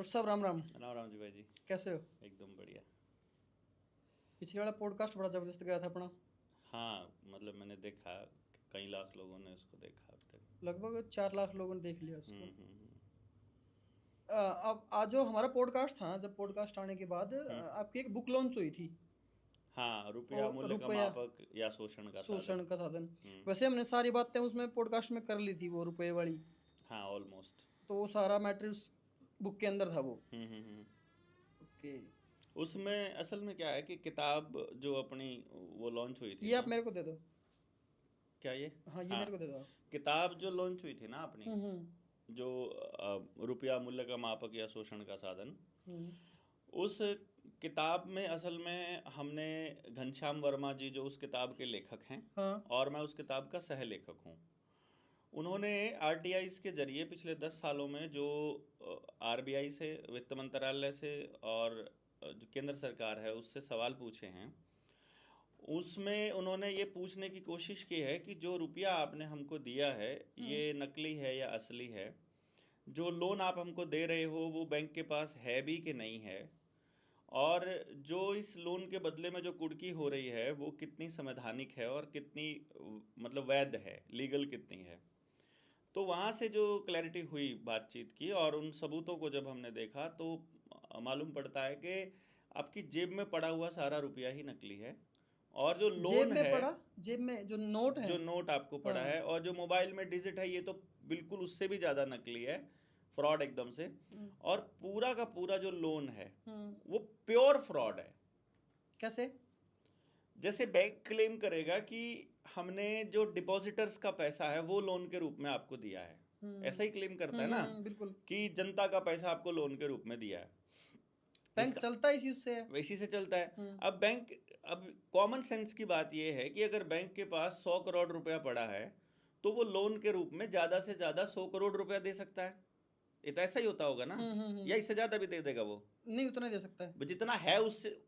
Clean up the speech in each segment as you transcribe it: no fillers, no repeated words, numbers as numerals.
Doctor साहब राम राम। राम राम जी भाई जी। कैसे हो? एकदम बढ़िया। पिछले वाला पॉडकास्ट बड़ा जबरदस्त गया था अपना। हाँ मतलब मैंने देखा, कई लाख लोगों ने उसको देखा अब तक। लगभग 4 लाख लोगों ने देख लिया उसको। हम्म। अब आज जो हमारा पॉडकास्ट था ना, जब पॉडकास्ट आने के बाद हम्म। आपकी एक बुक लॉन्च हुई थी। हाँ, रुपया और मूल्य का रुपया मापक या शोषण का साधन। शोषण का साधन। हम्म। वैसे हमने सारी बातें उसमें पॉडकास्ट में कर ली थी, वो रुपए वाली। हाँ ऑलमोस्ट। तो वो सारा मैटर उस बुक के अंदर था वो। हम्म। ओके। उसमें असल में क्या है कि किताब जो अपनी वो लॉन्च हुई थी ये आप ना। मेरे को दे दो। क्या ये? हाँ, ये हाँ, मेरे को दे दो आप। किताब जो लॉन्च हुई थी ना अपनी, हम्म। जो रुपया मूल्य का मापक या शोषण का साधन, हम्म। उस किताब में असल में हमने घनश्याम वर्मा जी जो उस किताब के लेखक हैं, हाँ। और मैं उस किताब का सह लेखक हूँ। उन्होंने आरटीआईज के जरिए पिछले 10 सालों में जो आरबीआई से, वित्त मंत्रालय से और जो केंद्र सरकार है उससे सवाल पूछे हैं, उसमें उन्होंने ये पूछने की कोशिश की है कि जो रुपया आपने हमको दिया है ये नकली है या असली है। जो लोन आप हमको दे रहे हो वो बैंक के पास है भी कि नहीं है, और जो इस लोन के बदले में जो कुर्की हो रही है वो कितनी संवैधानिक है और कितनी मतलब वैध है, लीगल कितनी है। तो वहाँ से जो क्लैरिटी हुई बातचीत की और उन सबूतों को जब हमने देखा तो मालूम पड़ता है कि आपकी जेब में पड़ा हुआ सारा रुपया ही नकली है, और जो जेब लोन में है, पड़ा? जेब में जो नोट है? जो नोट आपको पड़ा हाँ। है और जो मोबाइल में डिजिट है, ये तो बिल्कुल उससे भी ज़्यादा नकली है, फ्रॉड एकदम से। हम्म। और पूरा का पूरा जो लोन है हम्म। वो प्योर फ्रॉड है। कैसे? जैसे बैंक क्लेम करेगा कि हमने जो डिपॉजिटर्स का पैसा है वो लोन के रूप में आपको दिया है, ऐसा ही क्लेम करता है ना, बिल्कुल। कि जनता का पैसा आपको लोन के रूप में दिया है। बैंक इसका चलता इसी उससे है। इसी से चलता है। हम्म। अब बैंक, अब कॉमन सेंस की बात यह है कि अगर बैंक के पास 100 करोड़ रुपया पड़ा है तो वो लोन के रूप में ज़्यादा से ज़्यादा 100 करोड़ रुपया दे सकता है। ये तो ऐसा ही होता होगा ना, या इससे ज़्यादा भी दे देगा वो? नहीं, उतना ही दे सकता है। जितना है उससे।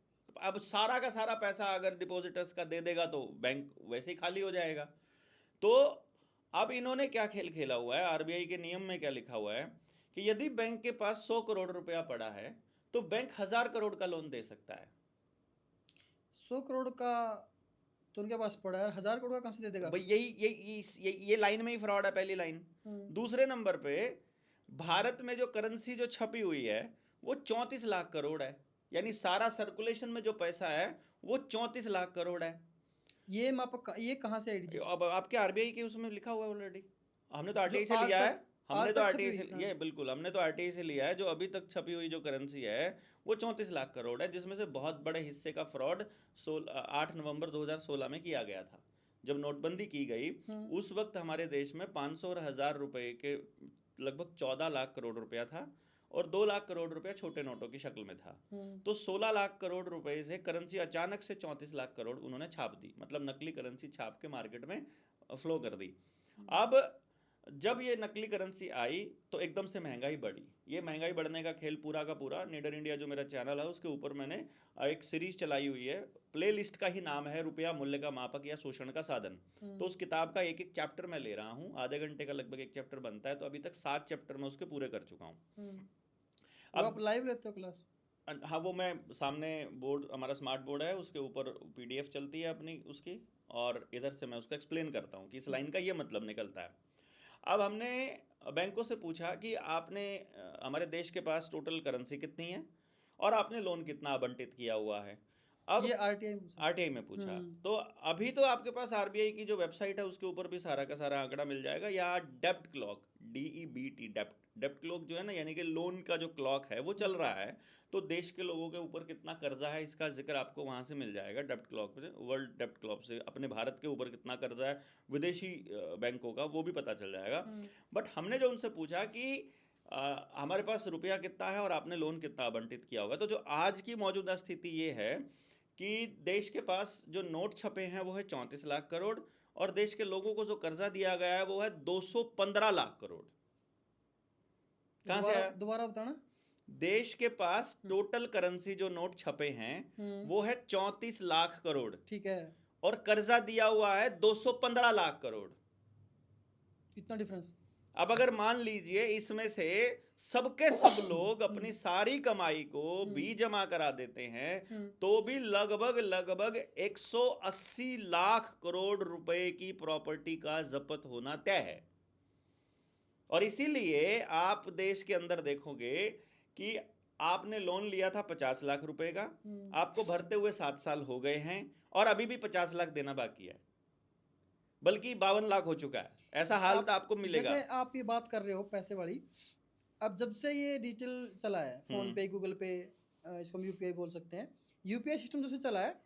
अब सारा का सारा पैसा अगर डिपॉजिटर्स का दे देगा तो बैंक वैसे ही खाली हो जाएगा। तो अब इन्होंने क्या खेल खेला हुआ है, आरबीआई के नियम में क्या लिखा हुआ है कि यदि बैंक के पास 100 करोड़ रुपया पड़ा है तो बैंक 1000 करोड़ का लोन दे सकता है। 100 करोड़ का तो उनके पास पड़ा है, 1000 करोड़ का कहाँ से दे देगा? भाई ये लाइन में ही फ्रॉड है, पहली लाइन। हम्म। दूसरे नंबर पे भारत में जो करेंसी जो छपी हुई है वो 34 लाख करोड़ है, यानी सारा सर्कुलेशन में जो पैसा है वो 34 लाख करोड़ है। ये कहाँ से आईडी चीज? अब आपके आरबीआई के उसमें लिखा हुआ है ऑलरेडी। हमने तो जो आरटीआई से आज लिया है। तक आज तक छपी हुई? हाँ। ये बिल्कुल हमने तो आरटीआई से लिया है। जो अभी तक छपी हुई जो करेंसी है वो 34 लाख करोड़ है, जिसमें से बहुत बड़े हिस्से का फ्रॉड 8 नवंबर 2016 में किया गया था। जब नोटबंदी की गई उस वक्त हमारे देश में 500 और 1000 रुपए के लगभग 14 लाख करोड़ रुपया था, और 2 लाख करोड़ रुपया छोटे नोटों की शक्ल में था। तो 16 लाख करोड़ रुपए से करेंसी अचानक से 34 लाख करोड़ उन्होंने छाप दी, मतलब नकली करेंसी छाप के मार्केट में फ्लो कर दी। अब जब ये नकली करेंसी आई तो एकदम से महंगाई बढ़ी। ये महंगाई बढ़ने का खेल पूरा का पूरा नीडर इंडिया जो मेरा चैनल है उसके ऊपर मैंने एक सीरीज चलाई हुई है। प्ले लिस्ट का ही नाम है रुपया मूल्य का मापक या शोषण का साधन। तो उस किताब का एक एक चैप्टर मैं ले रहा हूँ, आधे घंटे का लगभग एक चैप्टर बनता है, तो अभी तक 7 चैप्टर में उसके पूरे कर चुका हूँ। वो आप लाइव लेते हो क्लास? हाँ, वो मैं सामने बोर्ड, हमारा स्मार्ट बोर्ड है, उसके ऊपर पीडीएफ चलती है अपनी उसकी, और इधर से मैं उसको एक्सप्लेन करता हूँ कि इस लाइन का ये मतलब निकलता है। अब हमने बैंकों से पूछा कि आपने हमारे देश के पास टोटल करेंसी कितनी है और आपने लोन कितना आवंटित किया हुआ है। अब ये आरटीआई पूछा? आरटीआई में पूछा। तो अभी तो आपके पास आरबीआई की जो वेबसाइट है उसके ऊपर भी सारा का सारा आंकड़ा मिल जाएगा, या डेप्ट क्लॉक, DEBT, डेप्ट क्लॉक जो है ना, यानी कि लोन का जो क्लॉक है वो चल रहा है, तो देश के लोगों के ऊपर कितना कर्जा है इसका जिक्र आपको वहां से मिल जाएगा डेप्ट क्लॉक से। वर्ल्ड डेप्ट क्लॉक से अपने भारत के ऊपर कितना कर्जा है विदेशी बैंकों का वो भी पता चल जाएगा। बट हमने जो उनसे पूछा कि हमारे पास रुपया कितना है और आपने लोन कितना आवंटित किया होगा, तो जो आज की मौजूदा स्थिति ये है कि देश के पास जो नोट छपे हैं वो है 34 लाख करोड़, और देश के लोगों को जो कर्जा दिया गया है वो है 215 लाख करोड़। कहां से आया? दोबारा बताना। देश के पास टोटल करेंसी जो नोट छपे हैं वो है 34 लाख करोड़, ठीक है। और कर्जा दिया हुआ है 215 लाख करोड़। इतना डिफरेंस? अब अगर मान लीजिए इसमें से सबके सब लोग अपनी सारी कमाई को भी जमा करा देते हैं तो भी लगभग लगभग 180 लाख करोड़ रुपए की प्रॉपर्टी का जब्त होना तय है। और इसीलिए आप देश के अंदर देखोगे कि आपने लोन लिया था 50 लाख रुपए का, आपको भरते हुए 7 साल हो गए हैं और अभी भी 50 लाख देना बाकी है, बल्कि 52 लाख हो चुका है। ऐसा हाल तो आपको मिलेगा। जैसे आप ये बात कर रहे हो पैसे वाली, अब जब से ये डिजिटल चला है, फोन पे, गूगल पे, इसको हम यूपीआई बोल सकते हैं, यूपीआई सिस्टम जब से चला है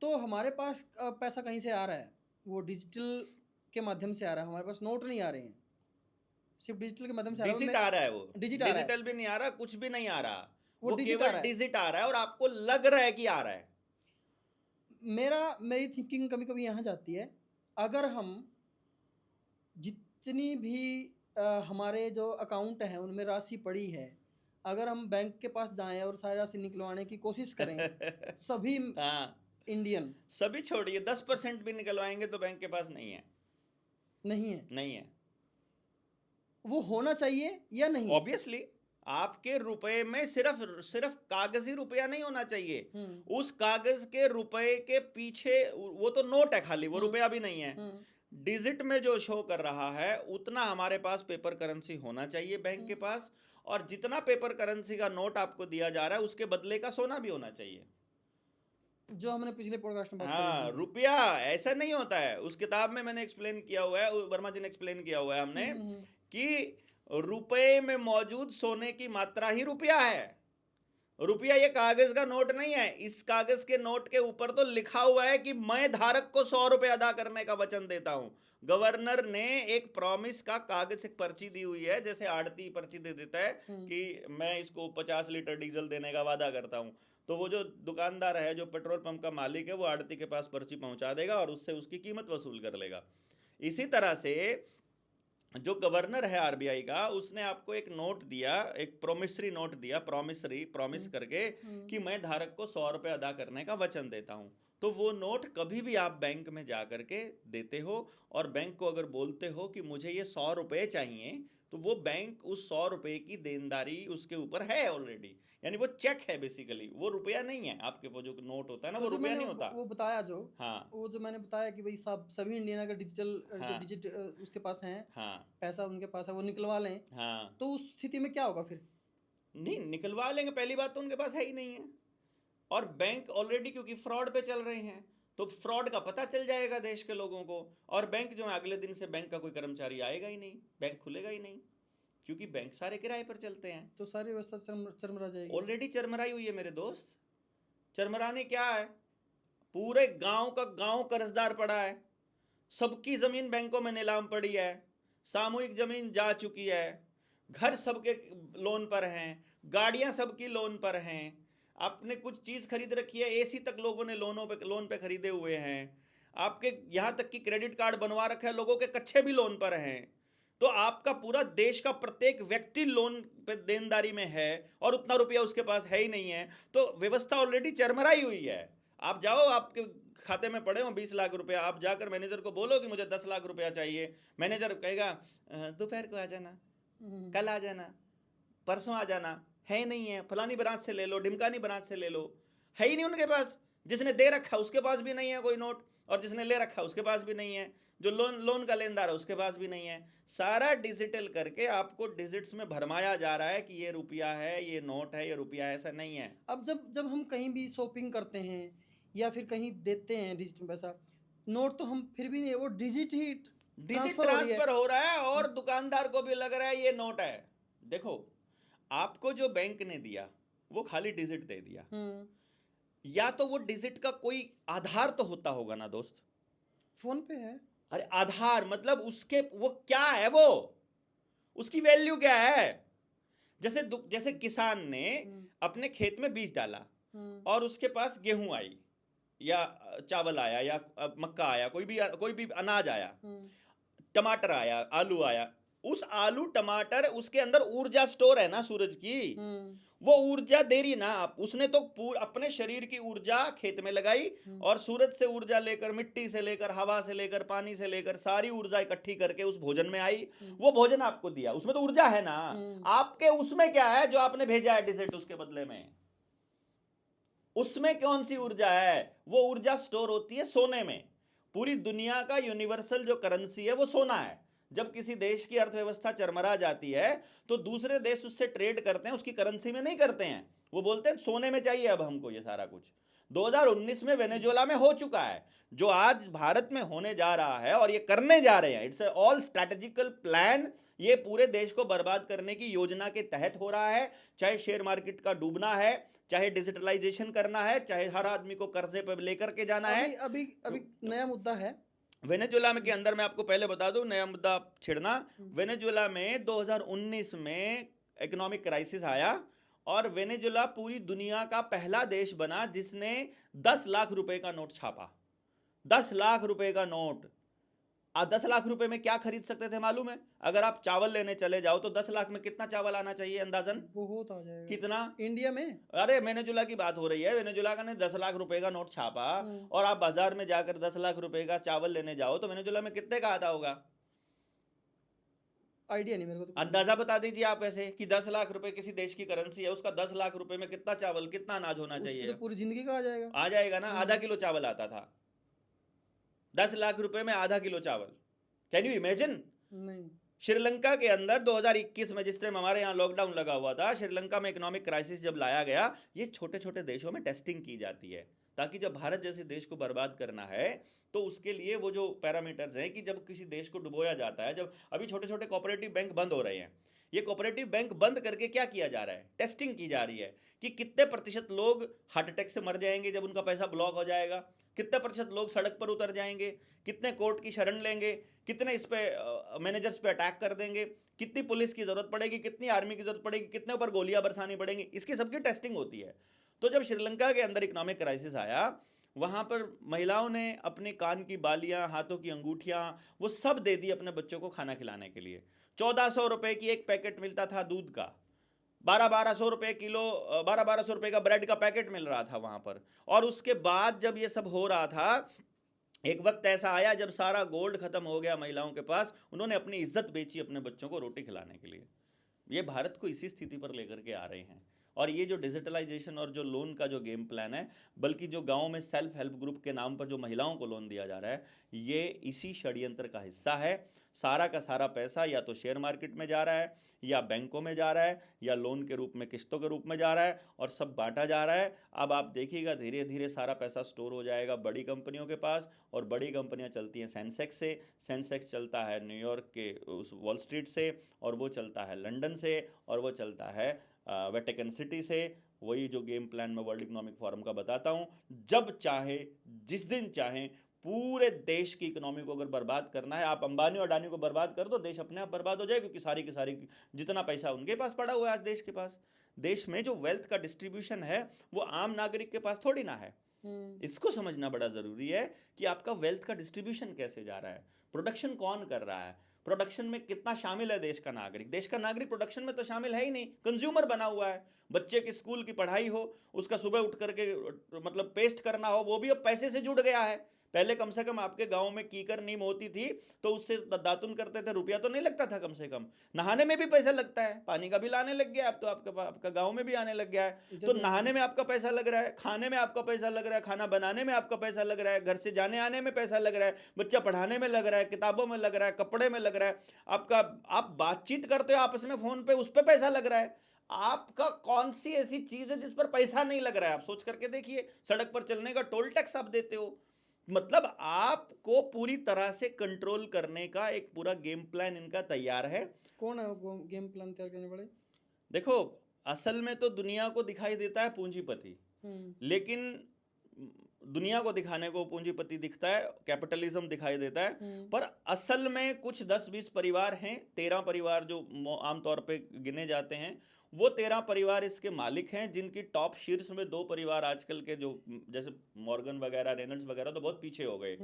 तो हमारे पास पैसा कहीं से आ रहा है, वो डिजिटल के माध्यम से आ रहा है, हमारे पास नोट नहीं आ रहे हैं, सिर्फ डिजिटल के माध्यम से डिजिट आ रहा है। वो डिजिटल भी नहीं आ रहा, कुछ भी नहीं आ रहा, वो केवल डिजिट आ रहा है और आपको लग रहा है कि आ रहा है। मेरी थिंकिंग कभी कभी यहाँ जाती है, अगर हम जितनी भी हमारे जो अकाउंट हैं उनमें राशि पड़ी है, अगर हम बैंक के पास जाएं और सारी राशि निकलवाने की कोशिश करें सभी इंडियन, सभी छोड़िए 10% भी निकलवाएंगे तो बैंक के पास नहीं है। नहीं है। वो होना चाहिए या नहीं? ऑब्वियसली आपके रुपए में सिर्फ कागजी रुपया नहीं होना चाहिए, उस कागज के रुपए के पीछे वो तो नोट है खाली, वो रुपया भी नहीं है, डिजिट में जो शो कर रहा है उतना हमारे पास पेपर करेंसी होना चाहिए बैंक के पास, और जितना पेपर करेंसी का नोट आपको दिया जा रहा है उसके बदले का सोना भी होना चाहिए, जो हमने पिछले पॉडकास्ट में बात हाँ। रुपया ऐसा नहीं होता है, उस किताब में मैंने एक्सप्लेन किया हुआ है, वर्मा जी ने एक्सप्लेन किया हुआ है हमने, कि रुपए में मौजूद सोने की मात्रा ही रुपया है। रुपया ये कागज का नोट नहीं है, इस कागज के नोट के ऊपर तो लिखा हुआ है कि मैं धारक को 100 रुपए अदा करने का वचन देता हूं। गवर्नर ने एक प्रॉमिस का कागज, एक पर्ची दी हुई है, जैसे आड़ती पर्ची दे देता है कि मैं इसको 50 लीटर डीजल देने का वादा करता हूं, तो वो जो दुकानदार है, जो पेट्रोल पंप का मालिक है, वो आड़ती के पास पर्ची पहुंचा देगा और उससे उसकी कीमत वसूल कर लेगा। इसी तरह से जो गवर्नर है आरबीआई का, उसने आपको एक नोट दिया, एक प्रोमिसरी नोट दिया, प्रॉमिस करके कि मैं धारक को 100 रुपए अदा करने का वचन देता हूं, तो वो नोट कभी भी आप बैंक में जा करके देते हो और बैंक को अगर बोलते हो कि मुझे ये 100 रुपए चाहिए, तो वो बैंक उस 100 रुपए की देनदारी उसके ऊपर है ऑलरेडी, यानी वो चेक है बेसिकली, वो रुपया नहीं है। आपके वो जो नोट होता है ना, वो रुपया नहीं होता। वो बताया जो, हाँ, वो जो मैंने बताया कि भाई सब सभी इंडियन अगर डिजिट उसके पास हैं, पैसा उनके पास है, वो निकलवा लें, तो उस स्थिति में क्या होगा फिर? नहीं निकलवा लेंगे, पहली बात तो उनके पास है ही नहीं है, और बैंक ऑलरेडी क्योंकि फ्रॉड पे चल रहे हैं तो फ्रॉड का पता चल जाएगा देश के लोगों को, और बैंक जो है अगले दिन से बैंक का कोई कर्मचारी आएगा ही नहीं, बैंक खुलेगा ही नहीं, क्योंकि बैंक सारे किराए पर चलते हैं, तो सारी व्यवस्था चरमरा जाएगी। ऑलरेडी चरमराई हुई है मेरे दोस्त। चरमराने क्या है, पूरे गांव का गांव कर्जदार पड़ा है, सबकी जमीन बैंकों में नीलाम पड़ी है, सामूहिक जमीन जा चुकी है, घर सबके लोन पर हैं, गाड़ियां सबकी लोन पर हैं, आपने कुछ चीज खरीद रखी है, एसी तक लोगों ने लोन पे खरीदे हुए हैं, आपके यहां तक कि क्रेडिट कार्ड बनवा रखा है, लोगों के कच्चे भी लोन पर हैं, तो आपका पूरा देश का प्रत्येक व्यक्ति लोन पे देनदारी में है और उतना रुपया उसके पास है ही नहीं है, तो व्यवस्था ऑलरेडी चरमराई हुई है। आप जाओ, आपके खाते में पड़े हो 20 लाख रुपया, आप जाकर मैनेजर को बोलो कि मुझे 10 लाख रुपया चाहिए, मैनेजर कहेगा दोपहर को आ जाना, कल आ जाना, परसों आ जाना, है ही नहीं है, फलानी ब्रांच से ले लो, ढिमकानी ब्रांच से ले लो, है ही नहीं उनके पास, जिसने दे रखा उसके पास भी नहीं है कोई नोट, और जिसने ले रखा उसके पास भी नहीं है, जो लोन का लेनदार है उसके पास भी नहीं है। सारा डिजिटल करके आपको डिजिट्स में भरमाया जा रहा है कि ये रुपया है, ये नोट है, ये रुपया है, ऐसा नहीं है। अब जब हम कहीं भी शॉपिंग करते हैं या फिर कहीं देते हैं डिजिटल पैसा, नोट तो हम फिर भी नहीं, वो डिजिट ट्रांसफर हो रहा है और दुकानदार को भी लग रहा है ये नोट है। देखो, आपको जो बैंक ने दिया वो खाली डिजिट दे दिया, या तो वो डिजिट का कोई आधार तो होता होगा ना दोस्त, फोन पे है, अरे आधार मतलब उसके वो क्या है, वो उसकी वैल्यू क्या है। जैसे किसान ने अपने खेत में बीज डाला और उसके पास गेहूं आई या चावल आया या मक्का आया, कोई भी अनाज आया, टमाटर आया, आलू आया, उस आलू टमाटर उसके अंदर ऊर्जा स्टोर है ना सूरज की, वो ऊर्जा दे रही ना आप, उसने तो अपने शरीर की ऊर्जा खेत में लगाई और सूरज से ऊर्जा लेकर, मिट्टी से लेकर, हवा से लेकर, पानी से लेकर सारी ऊर्जा इकट्ठी करके उस भोजन में आई, वो भोजन आपको दिया, उसमें तो ऊर्जा है ना। आपके उसमें क्या है जो आपने भेजा है डिजिट उसके बदले में, उसमें कौन सी ऊर्जा है? वो ऊर्जा स्टोर होती है सोने में। पूरी दुनिया का यूनिवर्सल जो करेंसी है वो सोना है। जब किसी देश की अर्थव्यवस्था चरमरा जाती है तो दूसरे देश उससे ट्रेड करते हैं, उसकी करेंसी में नहीं करते हैं, वो बोलते हैं सोने में चाहिए अब हमको ये सारा कुछ। 2019 में वेनेजुएला में हो चुका है, जो आज भारत में होने जा रहा है और ये करने जा रहे हैं। इट्स ऑल स्ट्रैटेजिकल प्लान, ये पूरे देश को बर्बाद करने की योजना के तहत हो रहा है। चाहे शेयर मार्केट का डूबना है, चाहे डिजिटलाइजेशन करना है, चाहे हर आदमी को कर्जे पर लेकर के जाना है। अभी अभी नया मुद्दा है वेनेजुएला में के अंदर, मैं आपको पहले बता दूं, नया मुद्दा छिड़ना। वेनेजुएला में 2019 में इकोनॉमिक क्राइसिस आया और वेनेजुएला पूरी दुनिया का पहला देश बना जिसने 10 लाख रुपए का नोट छापा। 10 लाख रुपए का नोट। आप 10 लाख रुपए में क्या खरीद सकते थे मालूम है? अगर आप चावल लेने चले जाओ तो 10 लाख में कितना चावल आना चाहिए अंदाजन? बहुत आ जाएगा। कितना इंडिया में? अरे वेनेजुएला की बात हो रही है। वेनेजुएला का ने 10 लाख रुपए का नोट छापा और आप बाजार में जाकर 10 लाख रुपए का चावल लेने जाओ तो वेनेजुएला में कितने का आता होगा? आइडिया नहीं मेरे को तो। अंदाजा बता दीजिए आप ऐसे कि 10 लाख रुपए किसी देश की करेंसी है, उसका 10 लाख रुपए में कितना चावल, कितना अनाज होना चाहिए? तो पूरी जिंदगी का आ जाएगा। आ जाएगा ना। आधा किलो चावल आता था 10 लाख रुपए में, आधा किलो चावल। Can you imagine? नहीं। श्रीलंका के अंदर 2021 में, जिस टाइम हमारे यहाँ लॉकडाउन लगा हुआ था, श्रीलंका में इकोनॉमिक क्राइसिस जब लाया गया, ये छोटे छोटे देशों में टेस्टिंग की जाती है ताकि जब भारत जैसे देश को बर्बाद करना है तो उसके लिए वो जो पैरामीटर्स हैं कि जब किसी देश को डुबोया जाता है, जब अभी छोटे छोटे कोऑपरेटिव बैंक बंद हो रहे हैं, ये कोऑपरेटिव बैंक बंद करके क्या किया जा रहा है? टेस्टिंग की जा रही है कि कितने प्रतिशत लोग हार्ट अटैक से मर जाएंगे जब उनका पैसा ब्लॉक हो जाएगा, कितने प्रतिशत लोग सड़क पर उतर जाएंगे, कितने कोर्ट की शरण लेंगे, कितने इस पे मैनेजर्स पे अटैक कर देंगे, कितनी पुलिस की जरूरत पड़ेगी, कितनी आर्मी की जरूरत पड़ेगी, कितने ऊपर गोलियां बरसानी पड़ेंगी, इसकी सबकी टेस्टिंग होती है। तो जब श्रीलंका के अंदर इकोनॉमिक क्राइसिस आया, वहां पर महिलाओं ने अपने कान की बालियां, हाथों की अंगूठियां, वो सब दे दी अपने बच्चों को खाना खिलाने के लिए। 1400 रुपए की एक पैकेट मिलता था दूध का, 1200 रुपए किलो, 1200 रुपए का ब्रेड का पैकेट मिल रहा था वहां पर। और उसके बाद जब ये सब हो रहा था, एक वक्त ऐसा आया जब सारा गोल्ड खत्म हो गया महिलाओं के पास, उन्होंने अपनी इज्जत बेची अपने बच्चों को रोटी खिलाने के लिए। ये भारत को इसी स्थिति पर लेकर के आ रहे हैं। और ये जो डिजिटलाइजेशन और जो लोन का जो गेम प्लान है, बल्कि जो गांव में सेल्फ हेल्प ग्रुप के नाम पर जो महिलाओं को लोन दिया जा रहा है, ये इसी षड्यंत्र का हिस्सा है। सारा का सारा पैसा या तो शेयर मार्केट में जा रहा है, या बैंकों में जा रहा है, या लोन के रूप में, किस्तों के रूप में जा रहा है, और सब बांटा जा रहा है। अब आप देखिएगा धीरे धीरे सारा पैसा स्टोर हो जाएगा बड़ी कंपनियों के पास, और बड़ी कंपनियां चलती हैं सेंसेक्स से, सेंसेक्स चलता है न्यूयॉर्क के उस वॉल स्ट्रीट से, और वो चलता है लंदन से, और वो चलता है वेटिकन सिटी से। वही जो गेम प्लान में वर्ल्ड इकोनॉमिक फोरम का बताता हूँ, जब चाहे, जिस दिन चाहे, पूरे देश की इकोनॉमी को अगर बर्बाद करना है, आप अंबानी और अडानी को बर्बाद कर दो, देश अपने आप बर्बाद हो जाए, क्योंकि सारी की सारी जितना पैसा उनके पास पड़ा हुआ है आज देश के पास। देश में जो वेल्थ का डिस्ट्रीब्यूशन है वो आम नागरिक के पास थोड़ी ना है। इसको समझना बड़ा जरूरी है कि आपका वेल्थ का डिस्ट्रीब्यूशन कैसे जा रहा है, प्रोडक्शन कौन कर रहा है, प्रोडक्शन में कितना शामिल है देश का नागरिक। देश का नागरिक प्रोडक्शन में तो शामिल है ही नहीं, कंज्यूमर बना हुआ है। बच्चे की स्कूल की पढ़ाई हो, उसका सुबह उठ करके मतलब पेस्ट करना हो, वो भी अब पैसे से जुड़ गया है। पहले कम से कम आपके गांव में कीकर नीम होती थी तो उससे दातुन करते थे, रुपया तो नहीं लगता था कम से कम। नहाने में भी पैसा लगता है, पानी का बिल आने लग गया अब तो आपका गांव में भी आने लग गया है। तो नहाने में आपका पैसा लग रहा है, खाने में आपका पैसा लग रहा है, खाना बनाने में आपका पैसा लग रहा है, घर से जाने आने में पैसा लग रहा है, बच्चा पढ़ाने में लग रहा है, किताबों में लग रहा है, कपड़े में लग रहा है, आप बातचीत करते हो आपस में फोन पे, उस पर पैसा लग रहा है। आपका कौन सी ऐसी चीज है जिस पर पैसा नहीं लग रहा है? आप सोच करके देखिए। सड़क पर चलने का टोल टैक्स आप देते हो। मतलब आपको पूरी तरह से कंट्रोल करने का एक पूरा गेम प्लान इनका तैयार है। कौन है वो गेम प्लान तैयार करने वाले? देखो, असल में तो दुनिया को दिखाई देता है पूंजीपति, लेकिन दुनिया को दिखाने को पूंजीपति दिखता है, कैपिटलिज्म दिखाई देता है, पर असल में कुछ 10-20 परिवार हैं, 13 परिवार जो आमतौर पे गिने जाते हैं, वो 13 परिवार इसके मालिक हैं, जिनकी टॉप शीर्ष में 2 परिवार आजकल के जो जैसे मॉर्गन वगैरह, रेनल्ड्स वगैरह तो बहुत पीछे हो गए।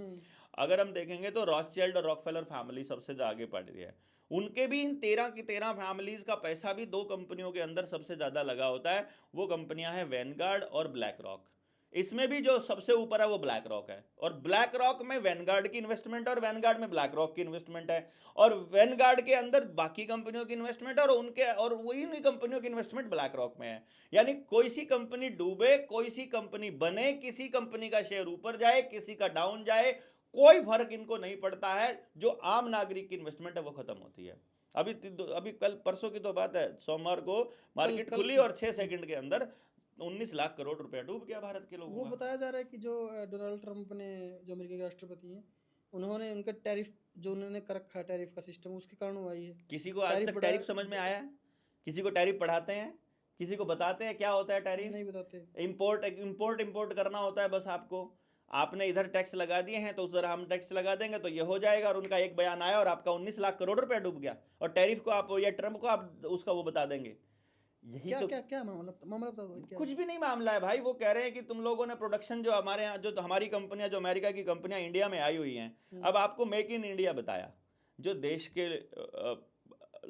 अगर हम देखेंगे तो रॉथस्चाइल्ड और रॉकफेलर फैमिली सबसे आगे बढ़ रही है। उनके भी इन 13 की 13 फैमिलीज का पैसा भी 2 कंपनियों के अंदर सबसे ज्यादा लगा होता है। वो कंपनियां हैं वैनगार्ड और ब्लैक रॉक। इसमें भी जो सबसे ऊपर है वो ब्लैक रॉक है, और ब्लैक रॉक में वैनगार्ड की इन्वेस्टमेंट है और वैनगार्ड में ब्लैक रॉक की इन्वेस्टमेंट है, और वैनगार्ड के अंदर बाकी कंपनियों की इन्वेस्टमेंट और वही नहीं कंपनियों की इन्वेस्टमेंट ब्लैक रॉक में है। यानी कोई सी कंपनी डूबे, कोई सी कंपनी बने, किसी कंपनी का शेयर ऊपर जाए, किसी का डाउन जाए, कोई फर्क इनको नहीं पड़ता है। जो आम नागरिक की इन्वेस्टमेंट है वो खत्म होती है। अभी कल परसों की तो बात है, सोमवार को मार्केट खुली और 6 सेकंड के अंदर 19 लाख करोड़ रुपया डूब गया भारत के लोगों वो का। बताया जा रहा है कि जो डोनाल्ड ट्रंप ने, जो अमेरिका के राष्ट्रपति हैं, उन्होंने उनका टैरिफ जो उन्होंने कर रखा है, टैरिफ का सिस्टम, उसके कारण हुआ ही है। किसी को आज तक टैरिफ समझ में आया है? किसी को टैरिफ पढ़ाते हैं? किसी को बताते हैं क्या होता है टैरिफ? नहीं बताते। इंपोर्ट करना होता है बस आपको। आपने इधर टैक्स लगा दिए हैं तो उधर हम टैक्स लगा देंगे तो ये हो जाएगा, और उनका एक बयान आया और आपका 19 लाख करोड़ रुपया डूब गया, और टैरिफ को आप या ट्रंप को आप उसका वो बता देंगे। यही क्या तो क्या क्या मामला बताओ क्या? कुछ भी नहीं मामला है भाई। वो कह रहे हैं कि तुम लोगों ने प्रोडक्शन जो हमारे यहाँ, जो हमारी कंपनियां, जो अमेरिका की कंपनियां इंडिया में आई हुई हैं, अब आपको मेक इन इंडिया बताया। जो देश के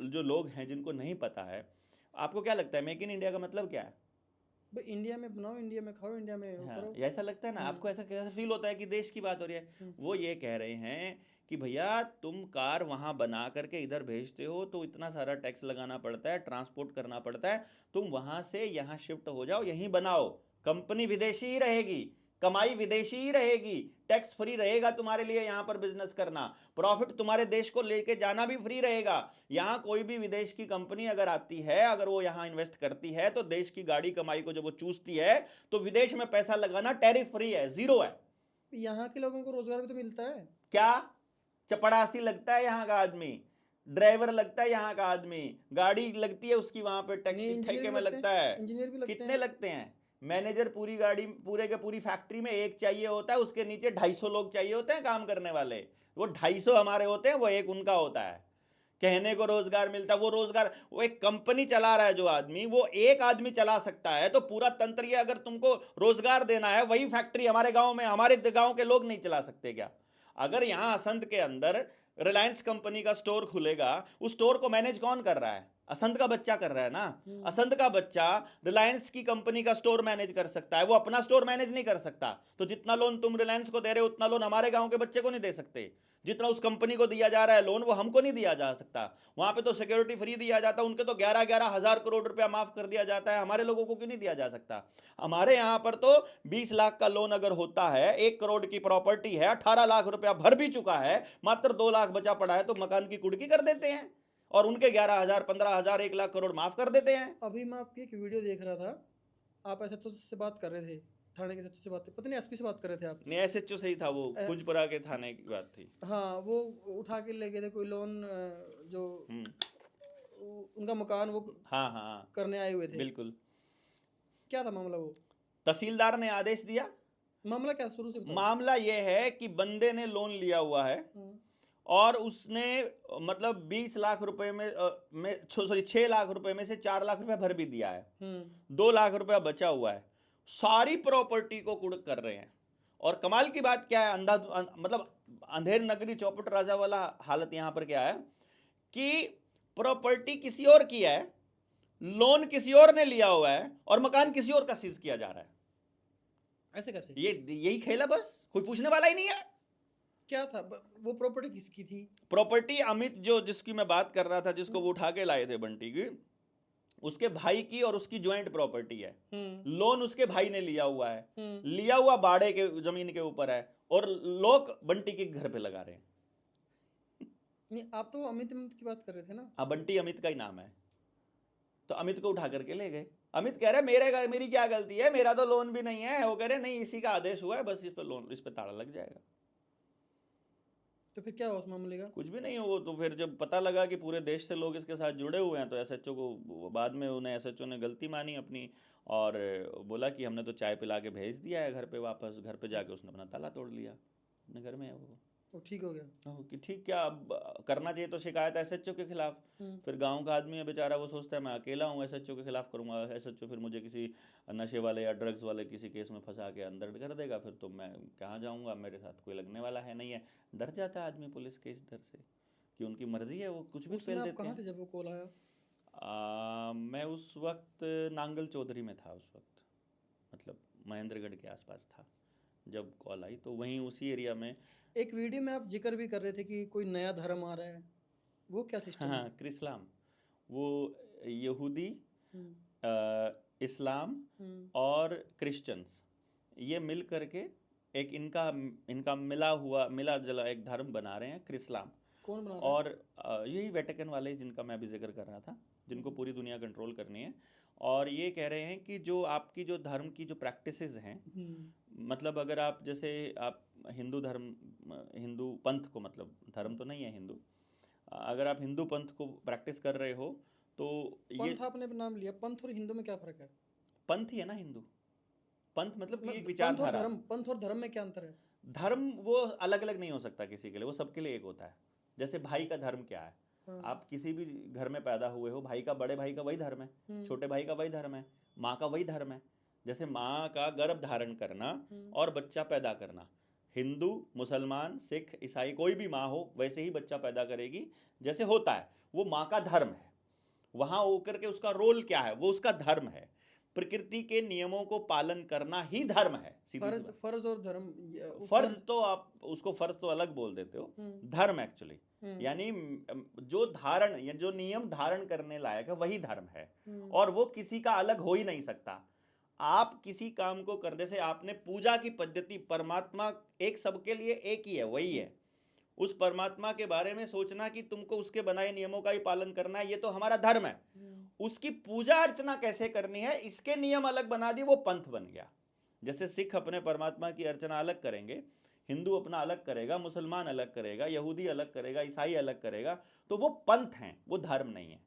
जो लोग हैं जिनको नहीं पता है, आपको क्या लगता है मेक इन इंडिया का मतलब क्या है? भाई इंडिया में बनाओ, इंडिया में खाओ, इंडिया में वो करो। ऐसा लगता है ना आपको? ऐसा कैसा फील होता है कि देश की बात हो रही है? वो ये कह रहे हैं कि भैया तुम कार वहां बना करके इधर भेजते हो तो इतना सारा टैक्स लगाना पड़ता है, ट्रांसपोर्ट करना पड़ता है, तुम वहां से यहाँ शिफ्ट हो जाओ, यहीं बनाओ, कंपनी विदेशी ही रहेगी, कमाई विदेशी ही रहेगी, टैक्स फ्री रहेगा तुम्हारे लिए यहाँ पर बिजनेस करना, प्रॉफिट तुम्हारे देश को लेके जाना भी फ्री रहेगा। यहाँ कोई भी विदेश की कंपनी अगर आती है, अगर वो यहाँ इन्वेस्ट करती है तो देश की गाड़ी कमाई को जब वो चूसती है तो विदेश में पैसा लगाना टैरिफ फ्री है, जीरो है। यहाँ के लोगों को रोजगार भी तो मिलता है। क्या चपड़ासी लगता है यहाँ का आदमी, ड्राइवर लगता है यहाँ का आदमी, गाड़ी लगती है उसकी वहां पे टैक्सी ठेके में लगता है। इंजीनियर भी लगते हैं। कितने लगते हैं? मैनेजर पूरी गाड़ी, पूरे के पूरी फैक्ट्री में एक चाहिए होता है, उसके नीचे 250 लोग चाहिए होते हैं काम करने वाले। वो 250 हमारे होते हैं, वो एक उनका होता है। कहने को रोजगार मिलता है, वो रोजगार, वो एक कंपनी चला रहा है जो आदमी, वो एक आदमी चला सकता है। तो पूरा तंत्र ये, अगर तुमको रोजगार देना है, वही फैक्ट्री हमारे गांव में, हमारे गांव के लोग नहीं चला सकते क्या? अगर यहां असंध के अंदर रिलायंस कंपनी का स्टोर खुलेगा, उस स्टोर को मैनेज कौन कर रहा है? असंध का बच्चा कर रहा है ना। असंध का बच्चा रिलायंस की कंपनी का स्टोर मैनेज कर सकता है, वो अपना स्टोर मैनेज नहीं कर सकता। तो जितना लोन तुम रिलायंस को दे रहे हो उतना लोन हमारे गांव के बच्चे को नहीं दे सकते। जितना उस कंपनी को दिया जा रहा है लोन, वो हमको नहीं दिया जा सकता। वहां पे तो सिक्योरिटी फ्री दिया जाता है, उनके तो 11-11 हजार करोड़ रुपया माफ कर दिया जाता है, हमारे लोगों को क्यों नहीं दिया जा सकता? हमारे यहाँ पर तो 20 लाख का लोन अगर होता है, 1 करोड़ की प्रॉपर्टी है, 18 लाख रुपया भर भी चुका है, मात्र 2 लाख बचा पड़ा है, तो मकान की कुड़की कर देते हैं और उनके 11,000, 15,000, 1 लाख करोड़ माफ कर देते हैं। अभी मैं आपकी एक वीडियो देख रहा था, आप ऐसे तो से बात कर रहे थे, थाने के सचिव से बात, पता नहीं एसपी से बात कर रहे थे आप? नहीं, एसएचओ सही था, वो कुंजपुरा के थाने की बात थी। हाँ, वो उठा के ले गए थे कोई लोन, जो उनका मकान वो हाँ करने आए हुए थे। बिल्कुल। क्या था मामला? वो तहसीलदार ने आदेश दिया। मामला क्या, शुरू से बताओ। मामला यह है कि बंदे ने लोन लिया हुआ है और उसने मतलब 20 लाख रुपए में 6 लाख रुपए में से 4 लाख रुपए भर भी दिया है, 2 लाख रुपया बचा हुआ है, सारी प्रॉपर्टी को कुड़क कर रहे हैं। और कमाल की बात क्या है, मतलब अंधेर नगरी चौपट राजा वाला हालत यहां पर क्या है कि प्रॉपर्टी किसी और की है, लोन किसी और ने लिया हुआ है और मकान किसी और का सीज किया जा रहा है। ऐसे कैसे? यही खेल है, बस कोई पूछने वाला ही नहीं है। क्या था वो प्रॉपर्टी? किसकी थी प्रॉपर्टी? अमित, जो जिसकी मैं बात कर रहा था, जिसको वो उठा के लाए थे बंटी की, उसके भाई की और उसकी ज्वाइंट प्रॉपर्टी है। लोन उसके भाई ने लिया हुआ है, लिया हुआ बाड़े के जमीन के ऊपर है, और लोग बंटी के घर पे लगा रहे हैं। नहीं, आप तो अमित की बात कर रहे थे ना? हाँ, बंटी अमित का ही नाम है। तो अमित को उठा करके ले गए। अमित कह रहे मेरी क्या गलती है, मेरा तो लोन भी नहीं है। वो कह रहे नहीं, इसी का आदेश हुआ है, बस इस पे ताला लग जाएगा। तो फिर क्या हुआ उस मामले का? कुछ भी नहीं हो वो तो फिर जब पता लगा कि पूरे देश से लोग इसके साथ जुड़े हुए हैं तो एसएचओ को बाद में उन्हें एसएचओ ने गलती मानी अपनी और बोला कि हमने तो चाय पिला के भेज दिया है घर पे वापस। घर पे जाके उसने अपना ताला तोड़ लिया, अपने घर में है वो ठीक हो गया। कि ठीक क्या अब करना चाहिए तो शिकायत एसएचओ के खिलाफ। फिर गांव का आदमी है बेचारा, वो सोचता है मैं अकेला हूँ, एसएचओ के खिलाफ करूँगा, एसएचओ फिर मुझे किसी नशे वाले या ड्रग्स वाले किसी केस में फंसा के अंदर कर देगा, फिर तो मैं कहाँ जाऊँगा, मेरे साथ कोई लगने वाला है नहीं है। डर जाता है आदमी पुलिस के इस डर से कि उनकी मर्जी है, वो कुछ भी उस समय फेल आप देते कहाँ थे हैं। जब वो कॉल आया? मैं उस वक्त नांगल चौधरी में था उस वक्त, मतलब महेंद्रगढ़ के आसपास था जब कॉल आई, तो वहीं उसी एरिया में। एक वीडियो में आप जिक्र भी कर रहे थे कि कोई नया धर्म आ रहा है, वो क्या सिस्टम हाँ, है? क्रिस्लाम, वो यहूदी, हम्म, इस्लाम हम्म, और क्रिश्चियंस ये मिल करके एक इनका इनका मिला जुला एक धर्म बना रहे हैं, क्रिस्लाम। कौन बना रहा है? और यही वेटिकन वाले जिनका मैं अभी जिक्र कर रहा था, जिनको पूरी दुनिया कंट्रोल करनी है। और ये कह रहे हैं कि जो आपकी जो धर्म की जो प्रैक्टिसेस हैं, मतलब अगर आप जैसे आप हिंदू धर्म, हिंदू पंथ को, मतलब धर्म तो नहीं है हिंदू, अगर आप हिंदू पंथ को प्रैक्टिस कर रहे हो तो ये पंथ आपने नाम लिया, पंथ और हिंदू में क्या फर्क है? पंथ ही है ना हिंदू। पंथ मतलब कि एक पंथ और विचारधारा। धर्म, पंथ और धर्म में क्या अंतर है? धर्म वो अलग अलग नहीं हो सकता किसी के लिए, वो सबके लिए एक होता है। जैसे भाई का धर्म क्या है, हाँ। आप किसी भी घर में पैदा हुए हो, भाई का, बड़े भाई का वही धर्म है, छोटे भाई का वही धर्म है, माँ का वही धर्म है। जैसे माँ का गर्भ धारण करना और बच्चा पैदा करना, हिंदू, मुसलमान, सिख, ईसाई कोई भी माँ हो वैसे ही बच्चा पैदा करेगी जैसे होता है, वो माँ का धर्म है। वहां होकर के उसका रोल क्या है, वो उसका धर्म है। प्रकृति के नियमों को पालन करना ही धर्म है, सीधी सी फर्ज, बात। फर्ज और धर्म, फर्ज तो आप उसको फर्ज तो अलग बोल देते हो, धर्म एक्चुअली यानी जो धारण या जो नियम धारण करने लायक है वही धर्म है, और वो किसी का अलग हो ही नहीं सकता। आप किसी काम को करने से, आपने पूजा की पद्धति, परमात्मा एक सबके लिए एक ही है, वही है। उस परमात्मा के बारे में सोचना कि तुमको उसके बनाए नियमों का ही पालन करना है, ये तो हमारा धर्म है। उसकी पूजा अर्चना कैसे करनी है इसके नियम अलग बना दिए, वो पंथ बन गया। जैसे सिख अपने परमात्मा की अर्चना अलग करेंगे, हिंदू अपना अलग करेगा, मुसलमान अलग करेगा, यहूदी अलग करेगा, ईसाई अलग करेगा, तो वो पंथ हैं, वो धर्म नहीं है।